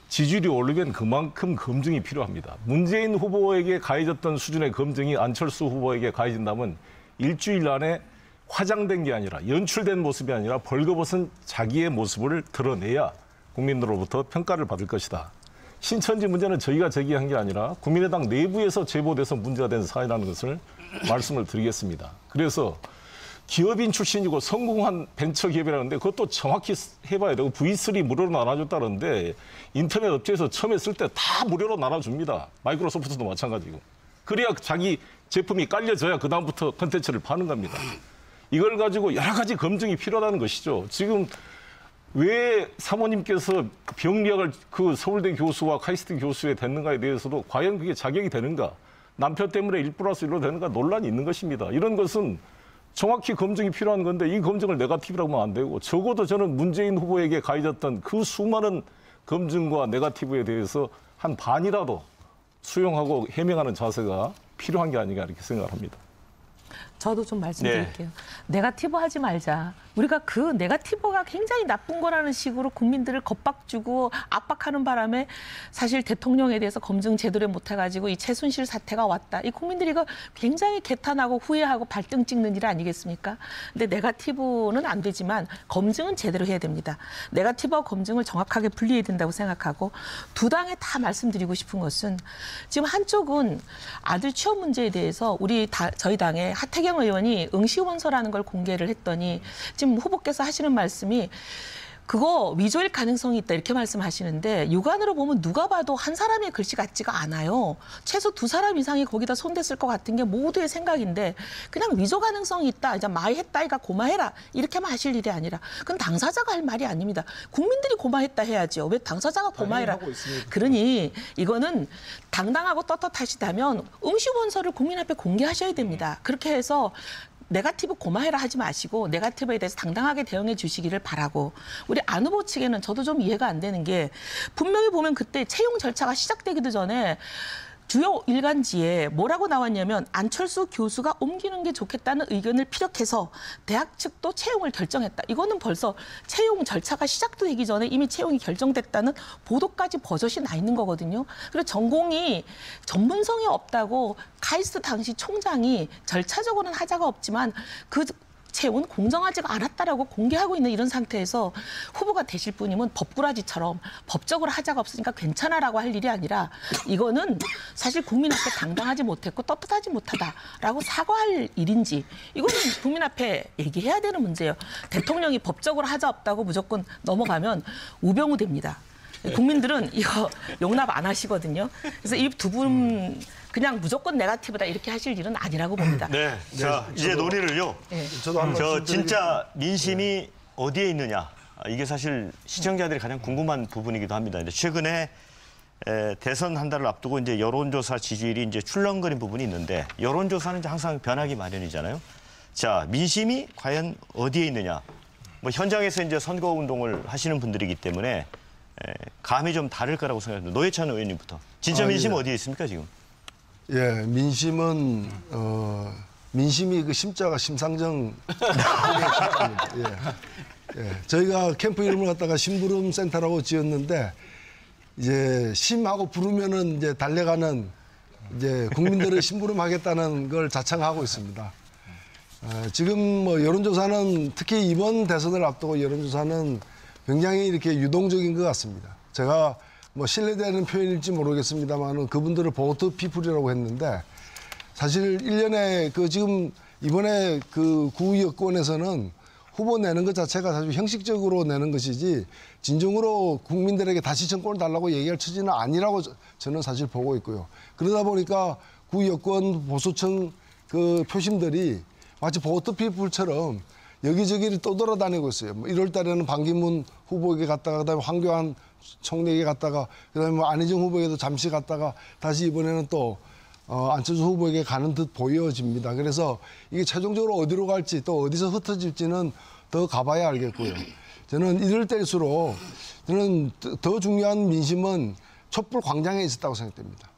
지지율이 오르면 그만큼 검증이 필요합니다. 문재인 후보에게 가해졌던 수준의 검증이 안철수 후보에게 가해진다면 일주일 안에 화장된 게 아니라 연출된 모습이 아니라 벌거벗은 자기의 모습을 드러내야 국민들로부터 평가를 받을 것이다. 신천지 문제는 저희가 제기한 게 아니라 국민의당 내부에서 제보돼서 문제가 된 사안이라는 것을 말씀을 드리겠습니다. 그래서 기업인 출신이고 성공한 벤처기업이라는데 그것도 정확히 해봐야 되고 V3 무료로 나눠줬다는데 인터넷 업체에서 처음에 쓸 때 다 무료로 나눠줍니다. 마이크로소프트도 마찬가지고. 그래야 자기 제품이 깔려져야 그다음부터 콘텐츠를 파는 겁니다. 이걸 가지고 여러 가지 검증이 필요하다는 것이죠. 지금 왜 사모님께서 병리학을 그 서울대 교수와 카이스트 교수에 됐는가에 대해서도 과연 그게 자격이 되는가, 남편 때문에 1+1로 되는가 논란이 있는 것입니다. 이런 것은 정확히 검증이 필요한 건데 이 검증을 네거티브라고 하면 안 되고 적어도 저는 문재인 후보에게 가해졌던 그 수많은 검증과 네거티브에 대해서 한 반이라도 수용하고 해명하는 자세가 필요한 게 아닌가 이렇게 생각을 합니다. 저도 좀 말씀드릴게요. 네거티브 하지 말자. 우리가 그 네거티브가 굉장히 나쁜 거라는 식으로 국민들을 겁박주고 압박하는 바람에 사실 대통령에 대해서 검증 제대로 못해가지고 이 최순실 사태가 왔다. 이 국민들이 이거 굉장히 개탄하고 후회하고 발등 찍는 일 아니겠습니까? 근데 네거티브는 안 되지만 검증은 제대로 해야 됩니다. 네거티브와 검증을 정확하게 분리해야 된다고 생각하고 두 당에 다 말씀드리고 싶은 것은 지금 한쪽은 아들 취업 문제에 대해서 저희 당의 하태경 의원이 응시원서라는 걸 공개를 했더니 지금 후보께서 하시는 말씀이 그거 위조일 가능성이 있다 이렇게 말씀하시는데 육안으로 보면 누가 봐도 한 사람의 글씨 같지가 않아요. 최소 두 사람 이상이 거기다 손댔을 것 같은 게 모두의 생각인데 그냥 위조 가능성이 있다. 이제 마이 했다이가 고마해라. 이렇게만 하실 일이 아니라 그건 당사자가 할 말이 아닙니다. 국민들이 고마했다 해야죠. 왜 당사자가 고마해라. 그러니 이거는 당당하고 떳떳하시다면 응시원서를 국민 앞에 공개하셔야 됩니다. 그렇게 해서 네거티브 고마해라 하지 마시고 네거티브에 대해서 당당하게 대응해 주시기를 바라고 우리 안 후보 측에는 저도 좀 이해가 안 되는 게 분명히 보면 그때 채용 절차가 시작되기도 전에 주요 일간지에 뭐라고 나왔냐면 안철수 교수가 옮기는 게 좋겠다는 의견을 피력해서 대학 측도 채용을 결정했다. 이거는 벌써 채용 절차가 시작도 되기 전에 이미 채용이 결정됐다는 보도까지 버젓이 나 있는 거거든요. 그리고 전공이 전문성이 없다고 카이스트 당시 총장이 절차적으로는 하자가 없지만 그 채용은 공정하지가 않았다라고 공개하고 있는 이런 상태에서 후보가 되실 분이면 법꾸라지처럼 법적으로 하자가 없으니까 괜찮아라고 할 일이 아니라 이거는 사실 국민 앞에 당당하지 못했고 떳떳하지 못하다라고 사과할 일인지 이거는 국민 앞에 얘기해야 되는 문제예요. 대통령이 법적으로 하자 없다고 무조건 넘어가면 우병우 됩니다. 국민들은 이거 용납 안 하시거든요. 그래서 이 두 분 그냥 무조건 네거티브다 이렇게 하실 일은 아니라고 봅니다. 네, 자 이제 논의를요. 저 진짜 민심이 어디에 있느냐 이게 사실 시청자들이 가장 궁금한 부분이기도 합니다. 근데 최근에 대선 한 달을 앞두고 이제 여론조사 지지율이 이제 출렁거린 부분이 있는데 여론조사는 이제 항상 변하기 마련이잖아요. 자 민심이 과연 어디에 있느냐? 뭐 현장에서 이제 선거운동을 하시는 분들이기 때문에 감이 좀 다를 거라고 생각합니다. 노회찬 의원님부터 진짜 민심 어디에 있습니까 지금? 예, 민심은 민심이 그 심자가 심상정. 저희가 캠프 이름을 갖다가 심부름 센터라고 지었는데 이제 심하고 부르면은 이제 달려가는 이제 국민들을 심부름하겠다는 걸 자청하고 있습니다. 지금 뭐 여론조사는 특히 이번 대선을 앞두고 여론조사는 굉장히 이렇게 유동적인 것 같습니다. 제가 뭐 신뢰되는 표현일지 모르겠습니다만 그분들을 보트 피플이라고 했는데 사실 1년에 그 지금 이번에 그 구 여권에서는 후보 내는 것 자체가 사실 형식적으로 내는 것이지 진정으로 국민들에게 다시 정권을 달라고 얘기할 처지는 아니라고 저는 사실 보고 있고요. 그러다 보니까 구 여권 보수층 그 표심들이 마치 보트 피플처럼 여기저기를 떠돌아다니고 있어요. 뭐 1월 달에는 반기문 후보에게 갔다가 그다음에 황교안 총리에게 갔다가 그다음에 뭐 안희정 후보에게도 잠시 갔다가 다시 이번에는 또 안철수 후보에게 가는 듯 보여집니다. 그래서 이게 최종적으로 어디로 갈지 또 어디서 흩어질지는 더 가봐야 알겠고요. 저는 이럴 때일수록 저는 더 중요한 민심은 촛불 광장에 있었다고 생각됩니다.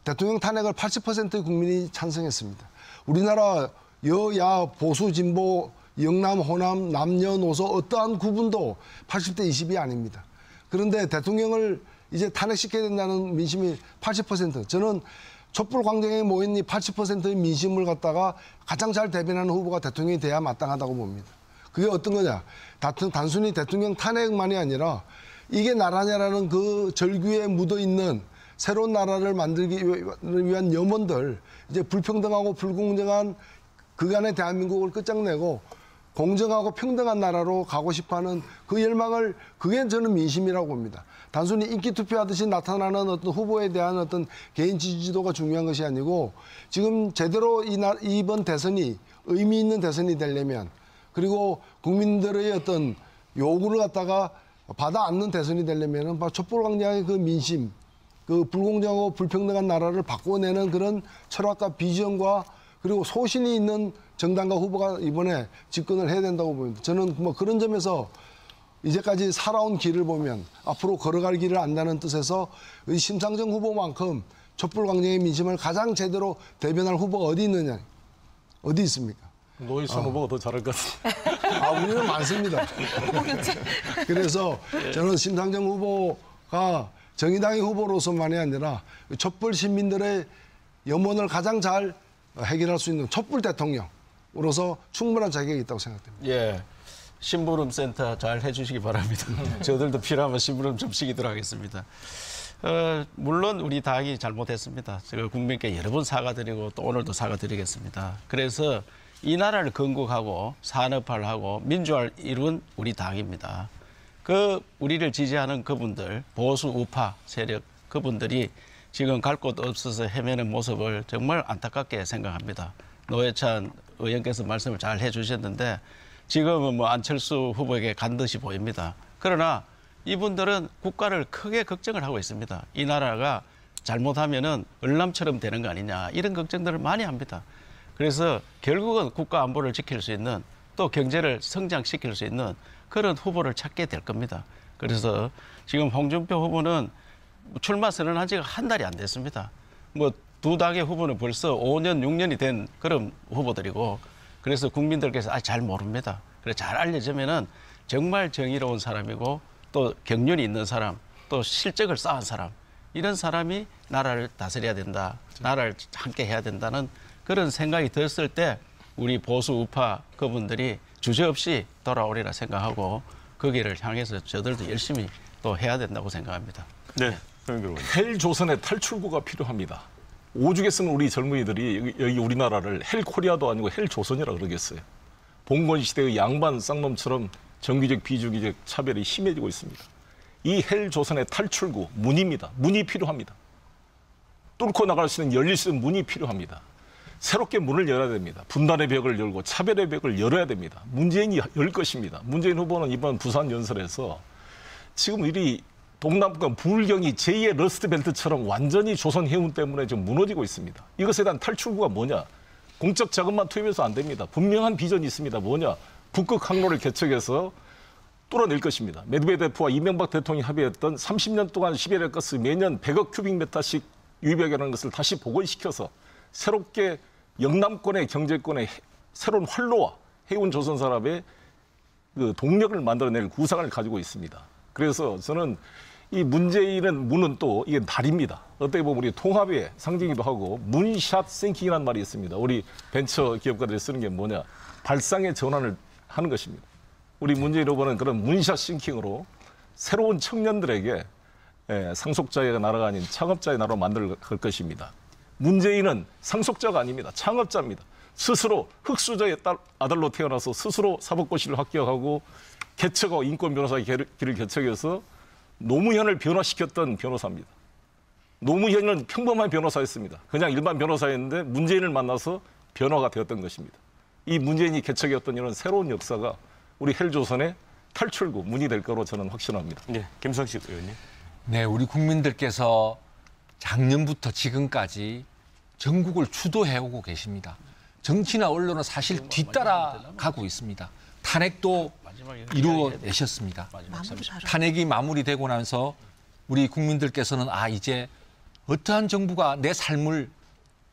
대통령 탄핵을 80%의 국민이 찬성했습니다. 우리나라 여야 보수 진보 영남 호남 남녀노소 어떠한 구분도 80대 20이 아닙니다. 그런데 대통령을 이제 탄핵시켜야 된다는 민심이 80%. 저는 촛불 광장에 모인 이 80%의 민심을 갖다가 가장 잘 대변하는 후보가 대통령이 돼야 마땅하다고 봅니다. 그게 어떤 거냐? 단순히 대통령 탄핵만이 아니라 이게 나라냐라는 그 절규에 묻어있는 새로운 나라를 만들기 위한 염원들, 이제 불평등하고 불공정한 그간의 대한민국을 끝장내고 공정하고 평등한 나라로 가고 싶어하는 그 열망을, 그게 저는 민심이라고 봅니다. 단순히 인기 투표하듯이 나타나는 어떤 후보에 대한 어떤 개인 지지도가 중요한 것이 아니고, 지금 제대로 이번 대선이 의미 있는 대선이 되려면, 그리고 국민들의 어떤 요구를 갖다가 받아 안는 대선이 되려면 촛불 광장의 그 민심, 그 불공정하고 불평등한 나라를 바꿔내는 그런 철학과 비전과 그리고 소신이 있는 정당과 후보가 이번에 집권을 해야 된다고 봅니다. 저는 뭐 그런 점에서 이제까지 살아온 길을 보면 앞으로 걸어갈 길을 안다는 뜻에서 이 심상정 후보만큼 촛불 광장의 민심을 가장 제대로 대변할 후보가 어디 있느냐? 어디 있습니까? 노회찬 후보가 더 잘할 것 같습니다. 우리는 많습니다. 그래서 저는 심상정 후보가 정의당의 후보로서만이 아니라 촛불 시민들의 염원을 가장 잘 해결할 수 있는 촛불 대통령으로서 충분한 자격이 있다고 생각됩니다. 예, 심부름 센터 잘 해주시기 바랍니다. 저들도 필요하면 심부름 좀 시키도록 하겠습니다. 물론 우리 당이 잘못했습니다. 제가 국민께 여러 번 사과드리고 또 오늘도 사과드리겠습니다. 그래서 이 나라를 건국하고 산업화하고 민주화를 이룬 우리 당입니다. 우리를 지지하는 그분들, 보수 우파 세력 그분들이 지금 갈 곳 없어서 헤매는 모습을 정말 안타깝게 생각합니다. 노회찬 의원께서 말씀을 잘 해주셨는데 지금은 뭐 안철수 후보에게 간 듯이 보입니다. 그러나 이분들은 국가를 크게 걱정을 하고 있습니다. 이 나라가 잘못하면은 을남처럼 되는 거 아니냐, 이런 걱정들을 많이 합니다. 그래서 결국은 국가 안보를 지킬 수 있는, 또 경제를 성장시킬 수 있는 그런 후보를 찾게 될 겁니다. 그래서 지금 홍준표 후보는 출마 선언한 지가 한 달이 안 됐습니다. 뭐 두 당의 후보는 벌써 5년, 6년이 된 그런 후보들이고, 그래서 국민들께서 잘 모릅니다. 그래서 잘 알려지면은 정말 정의로운 사람이고 또 경륜이 있는 사람, 또 실적을 쌓은 사람, 이런 사람이 나라를 다스려야 된다, 나라를 함께 해야 된다는 그런 생각이 들었을 때 우리 보수 우파 그분들이 주저없이 돌아오리라 생각하고 거기를 향해서 저들도 열심히 또 해야 된다고 생각합니다. 네. 헬 조선의 탈출구가 필요합니다. 오죽했으면 우리 젊은이들이 여기 우리나라를 헬 코리아도 아니고 헬 조선이라 그러겠어요. 봉건 시대의 양반 쌍놈처럼 정규적 비주기적 차별이 심해지고 있습니다. 이 헬 조선의 탈출구, 문입니다. 문이 필요합니다. 뚫고 나갈 수 있는 열릴 수 있는 문이 필요합니다. 새롭게 문을 열어야 됩니다. 분단의 벽을 열고 차별의 벽을 열어야 됩니다. 문재인이 열 것입니다. 문재인 후보는 이번 부산 연설에서 지금 이 동남권 부울경이 제2의 러스트벨트처럼 완전히 조선 해운 때문에 좀 무너지고 있습니다. 이것에 대한 탈출구가 뭐냐? 공적 자금만 투입해서 안 됩니다. 분명한 비전이 있습니다. 뭐냐? 북극 항로를 개척해서 뚫어낼 것입니다. 메드베데프와 이명박 대통령이 합의했던 30년 동안 시베리아 가스 매년 100억 큐빅미터씩 유입하는 것을 다시 복원시켜서 새롭게 영남권의 경제권의 새로운 활로와 해운 조선 산업의 그 동력을 만들어낼 구상을 가지고 있습니다. 그래서 저는 이 문재인은 문은 또 이게 달입니다. 어떻게 보면 우리 통합의 상징이기도 하고 문샷 싱킹이라는 말이 있습니다. 우리 벤처 기업가들이 쓰는 게 뭐냐? 발상의 전환을 하는 것입니다. 우리 문재인 후보는 그런 문샷 싱킹으로 새로운 청년들에게 상속자의 나라가 아닌 창업자의 나라로 만들 것입니다. 문재인은 상속자가 아닙니다. 창업자입니다. 스스로 흑수저의 아들로 태어나서 스스로 사법고시를 합격하고 개척하고 인권 변호사의 길을 개척해서 노무현을 변화시켰던 변호사입니다. 노무현은 평범한 변호사였습니다. 그냥 일반 변호사였는데 문재인을 만나서 변화가 되었던 것입니다. 이 문재인이 개척했던 이런 새로운 역사가 우리 헬조선의 탈출구, 문이 될 거로 저는 확신합니다. 네, 김성식 의원님. 네, 우리 국민들께서 작년부터 지금까지 전국을 주도해오고 계십니다. 정치나 언론은 사실 뒤따라가고 있습니다. 탄핵도 이루어내셨습니다. 탄핵이 마무리되고 나서 우리 국민들께서는 이제 어떠한 정부가 내 삶을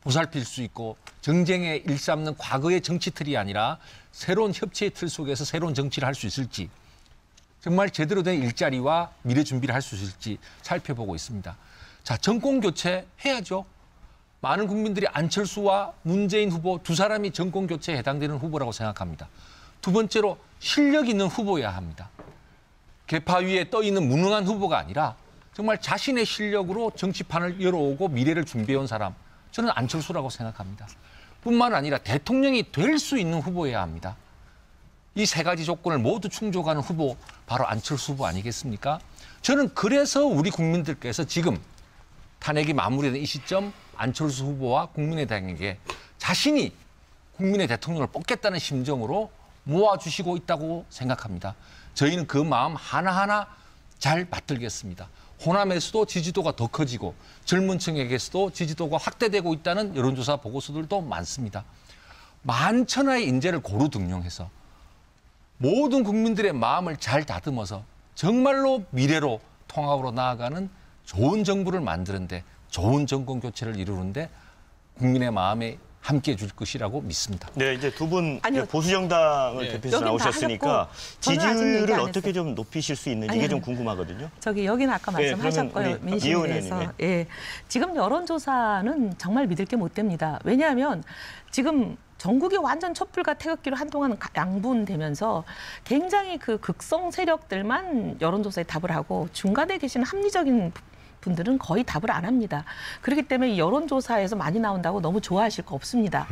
보살필 수 있고 정쟁에 일삼는 과거의 정치 틀이 아니라 새로운 협치의 틀 속에서 새로운 정치를 할 수 있을지 정말 제대로 된 일자리와 미래 준비를 할 수 있을지 살펴보고 있습니다. 자, 정권 교체 해야죠. 많은 국민들이 안철수와 문재인 후보 두 사람이 정권 교체에 해당되는 후보라고 생각합니다. 두 번째로 실력 있는 후보여야 합니다. 개파 위에 떠 있는 무능한 후보가 아니라 정말 자신의 실력으로 정치판을 열어오고 미래를 준비해온 사람, 저는 안철수라고 생각합니다. 뿐만 아니라 대통령이 될 수 있는 후보여야 합니다. 이 세 가지 조건을 모두 충족하는 후보, 바로 안철수 후보 아니겠습니까? 저는 그래서 우리 국민들께서 지금 탄핵이 마무리된 이 시점 안철수 후보와 국민의당에게 자신이 국민의 대통령을 뽑겠다는 심정으로 모아주시고 있다고 생각합니다. 저희는 그 마음 하나하나 잘 받들겠습니다. 호남에서도 지지도가 더 커지고 젊은 층에게서도 지지도가 확대되고 있다는 여론조사 보고서들도 많습니다. 만천하의 인재를 고루 등용해서 모든 국민들의 마음을 잘 다듬어서 정말로 미래로 통합으로 나아가는 좋은 정부를 만드는데 좋은 정권 교체를 이루는데 국민의 마음에 함께해 줄 것이라고 믿습니다. 네, 이제 두 분 보수정당을 대표해서 나오셨으니까 지지율을 어떻게 좀 높이실 수 있는지 이게 좀 궁금하거든요. 저기 여기는 아까 말씀하셨고요. 민심에 대해서. 예, 지금 여론조사는 정말 믿을 게 못 됩니다. 왜냐하면 지금 전국이 완전 촛불과 태극기로 한동안 양분되면서 굉장히 그 극성 세력들만 여론조사에 답을 하고 중간에 계시는 합리적인 분들은 거의 답을 안 합니다. 그렇기 때문에 이 여론조사에서 많이 나온다고 너무 좋아하실 거 없습니다.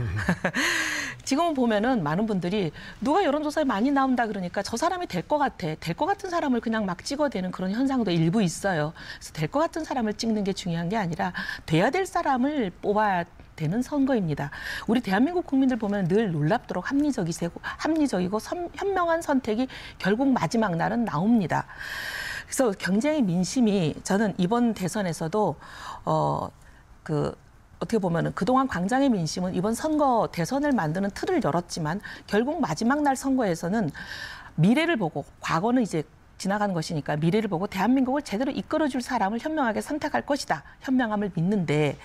지금 보면은 많은 분들이 누가 여론조사에 많이 나온다 그러니까 저 사람이 될 것 같아. 될 것 같은 사람을 그냥 막 찍어대는 그런 현상도 일부 있어요. 그래서 될 것 같은 사람을 찍는 게 중요한 게 아니라 돼야 될 사람을 뽑아야 되는 선거입니다. 우리 대한민국 국민들 보면 늘 놀랍도록 합리적이고 현명한 선택이 결국 마지막 날은 나옵니다. 그래서 경쟁의 민심이 저는 이번 대선에서도 어떻게 보면은 그동안 광장의 민심은 이번 선거 대선을 만드는 틀을 열었지만 결국 마지막 날 선거에서는 미래를 보고 과거는 이제 지나가는 것이니까 미래를 보고 대한민국을 제대로 이끌어줄 사람을 현명하게 선택할 것이다. 현명함을 믿는데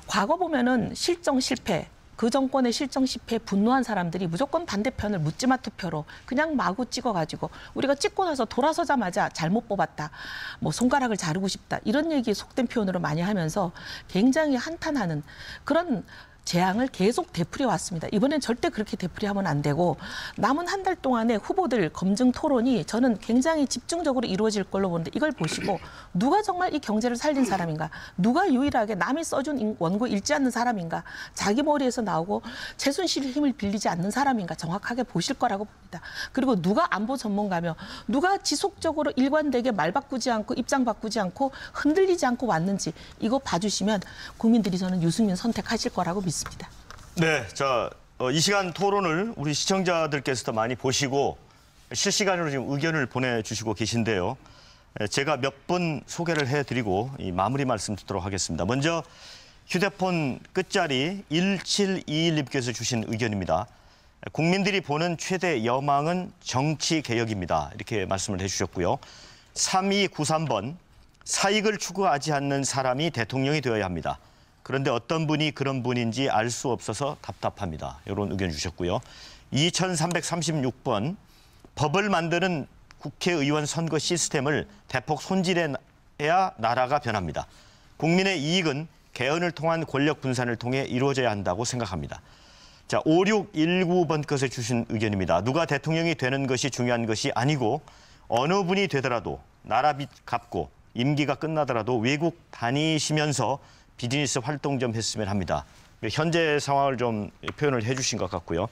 과거 보면은 실정 실패, 그 정권의 실정 실패에 분노한 사람들이 무조건 반대편을 묻지마 투표로 그냥 마구 찍어가지고 우리가 찍고 나서 돌아서자마자 잘못 뽑았다, 뭐 손가락을 자르고 싶다 이런 얘기 속된 표현으로 많이 하면서 굉장히 한탄하는 그런 재앙을 계속 되풀이해 왔습니다. 이번엔 절대 그렇게 되풀이하면 안 되고 남은 한 달 동안의 후보들 검증 토론이 저는 굉장히 집중적으로 이루어질 걸로 보는데 이걸 보시고 누가 정말 이 경제를 살린 사람인가? 누가 유일하게 남이 써준 원고 읽지 않는 사람인가? 자기 머리에서 나오고 최순실의 힘을 빌리지 않는 사람인가? 정확하게 보실 거라고 봅니다. 그리고 누가 안보 전문가며 누가 지속적으로 일관되게 말 바꾸지 않고 입장 바꾸지 않고 흔들리지 않고 왔는지 이거 봐주시면 국민들이 저는 유승민 선택하실 거라고 믿습니다. 네, 자, 이 시간 토론을 우리 시청자들께서도 많이 보시고 실시간으로 지금 의견을 보내주시고 계신데요. 제가 몇 분 소개를 해드리고 이 마무리 말씀 듣도록 하겠습니다. 먼저 휴대폰 끝자리 1721님께서 주신 의견입니다. 국민들이 보는 최대 여망은 정치개혁입니다. 이렇게 말씀을 해주셨고요. 3293번, 사익을 추구하지 않는 사람이 대통령이 되어야 합니다. 그런데 어떤 분이 그런 분인지 알 수 없어서 답답합니다. 이런 의견 주셨고요. 2336번, 법을 만드는 국회의원 선거 시스템을 대폭 손질해야 나라가 변합니다. 국민의 이익은 개헌을 통한 권력 분산을 통해 이루어져야 한다고 생각합니다. 자, 5619번 것에 주신 의견입니다. 누가 대통령이 되는 것이 중요한 것이 아니고 어느 분이 되더라도 나라빚 갚고 임기가 끝나더라도 외국 다니시면서 비즈니스 활동 좀 했으면 합니다. 현재 상황을 좀 표현을 해주신 것 같고요.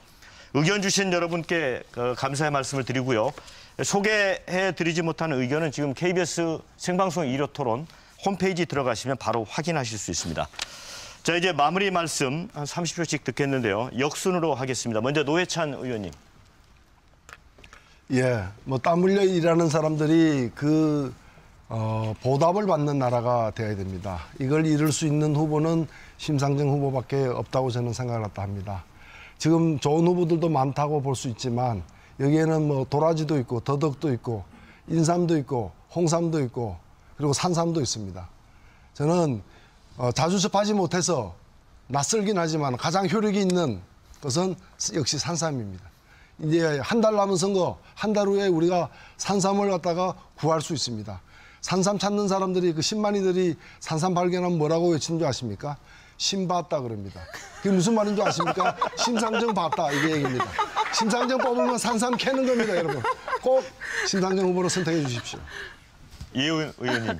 의견 주신 여러분께 감사의 말씀을 드리고요. 소개해드리지 못한 의견은 지금 KBS 생방송 1호 토론 홈페이지 들어가시면 바로 확인하실 수 있습니다. 자, 이제 마무리 말씀 한 30초씩 듣겠는데요. 역순으로 하겠습니다. 먼저 노회찬 의원님. 예, 뭐 땀 흘려 일하는 사람들이 보답을 받는 나라가 되어야 됩니다. 이걸 이룰 수 있는 후보는 심상정 후보밖에 없다고 저는 생각을 합니다. 지금 좋은 후보들도 많다고 볼 수 있지만 여기에는 뭐 도라지도 있고 더덕도 있고 인삼도 있고 홍삼도 있고 그리고 산삼도 있습니다. 저는 자주 접하지 못해서 낯설긴 하지만 가장 효력이 있는 것은 역시 산삼입니다. 이제 한 달 남은 선거, 한 달 후에 우리가 산삼을 갖다가 구할 수 있습니다. 산삼 찾는 사람들이 그 10만이들이 산삼 발견하면 뭐라고 외치는 줄 아십니까? 심 봤다 그럽니다. 그게 무슨 말인 줄 아십니까? 심상정 봤다 이게 얘기입니다. 심상정 뽑으면 산삼 캐는 겁니다, 여러분. 꼭 심상정 후보로 선택해 주십시오. 이혜원 의원님.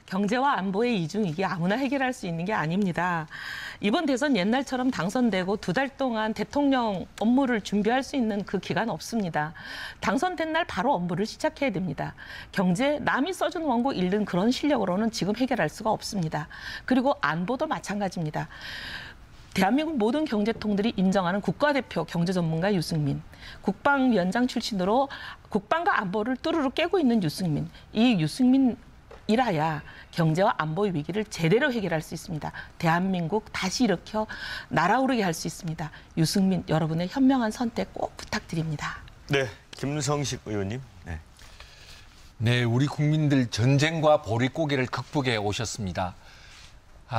경제와 안보의 이중 이게 아무나 해결할 수 있는 게 아닙니다. 이번 대선 옛날처럼 당선되고 2달 동안 대통령 업무를 준비할 수 있는 그 기간 없습니다. 당선된 날 바로 업무를 시작해야 됩니다. 경제, 남이 써준 원고 읽는 그런 실력으로는 지금 해결할 수가 없습니다. 그리고 안보도 마찬가지입니다. 대한민국 모든 경제통들이 인정하는 국가대표 경제전문가 유승민, 국방위원장 출신으로 국방과 안보를 뚜루루 깨고 있는 유승민, 이 유승민이라야 경제와 안보의 위기를 제대로 해결할 수 있습니다. 대한민국 다시 일으켜 날아오르게 할 수 있습니다. 유승민, 여러분의 현명한 선택 꼭 부탁드립니다. 네, 김성식 의원님. 네, 우리 국민들 전쟁과 보릿고개를 극복해 오셨습니다.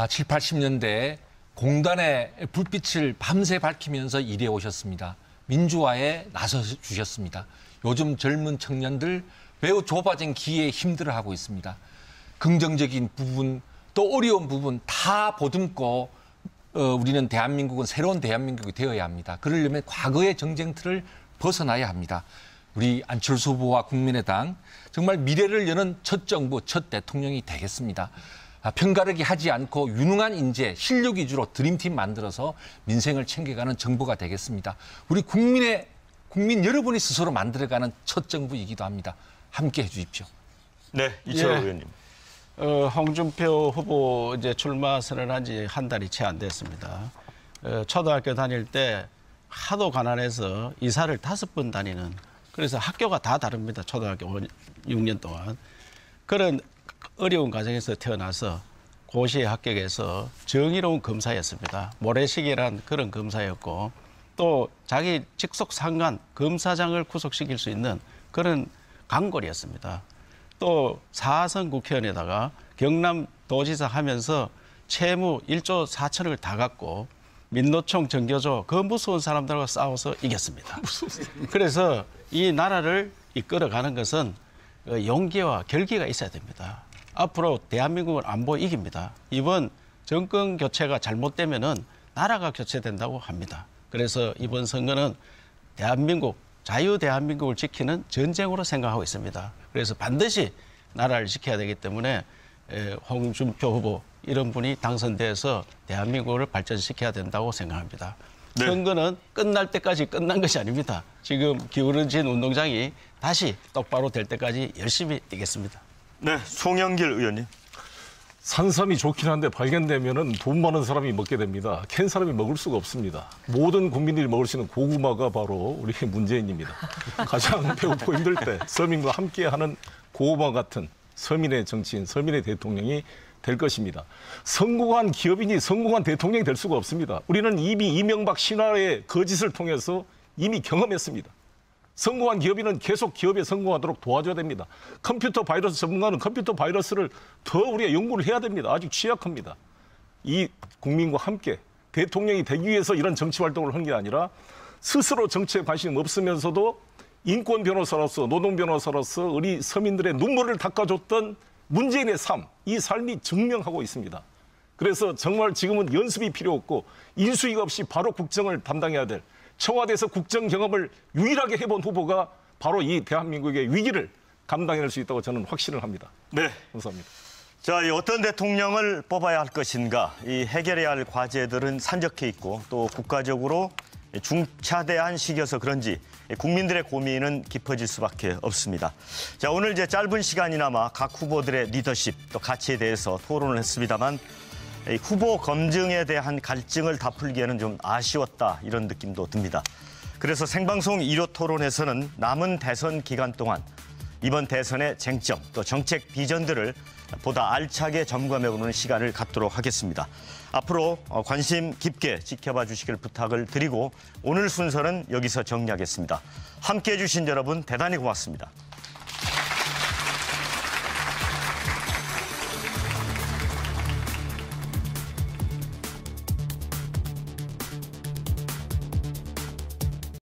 7, 80년대 공단의 불빛을 밤새 밝히면서 일해 오셨습니다. 민주화에 나서 주셨습니다. 요즘 젊은 청년들 매우 좁아진 기회에 힘들어하고 있습니다. 긍정적인 부분 또 어려운 부분 다 보듬고 우리는 대한민국은 새로운 대한민국이 되어야 합니다. 그러려면 과거의 정쟁틀을 벗어나야 합니다. 우리 안철수 후보와 국민의당 정말 미래를 여는 첫 정부, 첫 대통령이 되겠습니다. 편가르기 하지 않고 유능한 인재, 실력 위주로 드림팀 만들어서 민생을 챙겨가는 정부가 되겠습니다. 우리 국민 여러분이 스스로 만들어가는 첫 정부이기도 합니다. 함께 해주십시오. 네, 이철호 의원님. 홍준표 후보 이제 출마 선언한 지 한 달이 채 안 됐습니다. 초등학교 다닐 때 하도 가난해서 이사를 5번 다니는, 그래서 학교가 다 다릅니다. 초등학교 6년 동안. 그런 어려운 가정에서 태어나서 고시에 합격해서 정의로운 검사였습니다. 모래시계란 그런 검사였고, 또 자기 직속 상관 검사장을 구속시킬 수 있는 그런 강골이었습니다. 또 4선 국회의원에다가 경남도지사 하면서 채무 1조 4천억을 다 갖고 민노총 정교조 그 무서운 사람들과 싸워서 이겼습니다. 그래서 이 나라를 이끌어가는 것은 용기와 결기가 있어야 됩니다. 앞으로 대한민국은 안보 이깁니다. 이번 정권 교체가 잘못되면은 나라가 교체된다고 합니다. 그래서 이번 선거는 대한민국, 자유 대한민국을 지키는 전쟁으로 생각하고 있습니다. 그래서 반드시 나라를 지켜야 되기 때문에 홍준표 후보 이런 분이 당선돼서 대한민국을 발전시켜야 된다고 생각합니다. 네. 선거는 끝날 때까지 끝난 것이 아닙니다. 지금 기울어진 운동장이 다시 똑바로 될 때까지 열심히 뛰겠습니다. 네, 송영길 의원님. 산삼이 좋긴 한데 발견되면은 돈 많은 사람이 먹게 됩니다. 캔 사람이 먹을 수가 없습니다. 모든 국민들이 먹을 수 있는 고구마가 바로 우리 문재인입니다. 가장 배고프고 힘들 때 서민과 함께하는 고구마 같은 서민의 정치인, 서민의 대통령이 될 것입니다. 성공한 기업인이 성공한 대통령이 될 수가 없습니다. 우리는 이미 이명박 신화의 거짓을 통해서 이미 경험했습니다. 성공한 기업인은 계속 기업에 성공하도록 도와줘야 됩니다. 컴퓨터 바이러스 전문가는 컴퓨터 바이러스를 더 우리가 연구를 해야 됩니다. 아직 취약합니다. 이 국민과 함께 대통령이 되기 위해서 이런 정치 활동을 한 게 아니라 스스로 정치에 관심이 없으면서도 인권 변호사로서, 노동 변호사로서 우리 서민들의 눈물을 닦아줬던 문재인의 삶, 이 삶이 증명하고 있습니다. 그래서 정말 지금은 연습이 필요 없고 인수위가 없이 바로 국정을 담당해야 될, 청와대에서 국정 경험을 유일하게 해본 후보가 바로 이 대한민국의 위기를 감당해낼 수 있다고 저는 확신을 합니다. 네, 감사합니다. 자, 어떤 대통령을 뽑아야 할 것인가, 이 해결해야 할 과제들은 산적해 있고 또 국가적으로 중차대한 시기여서 그런지 국민들의 고민은 깊어질 수밖에 없습니다. 자, 오늘 이제 짧은 시간이나마 각 후보들의 리더십 또 가치에 대해서 토론을 했습니다만 후보 검증에 대한 갈증을 다 풀기에는 좀 아쉬웠다 이런 느낌도 듭니다. 그래서 생방송 1호 토론에서는 남은 대선 기간 동안 이번 대선의 쟁점 또 정책 비전들을 보다 알차게 점검해보는 시간을 갖도록 하겠습니다. 앞으로 관심 깊게 지켜봐 주시길 부탁을 드리고 오늘 순서는 여기서 정리하겠습니다. 함께해 주신 여러분 대단히 고맙습니다.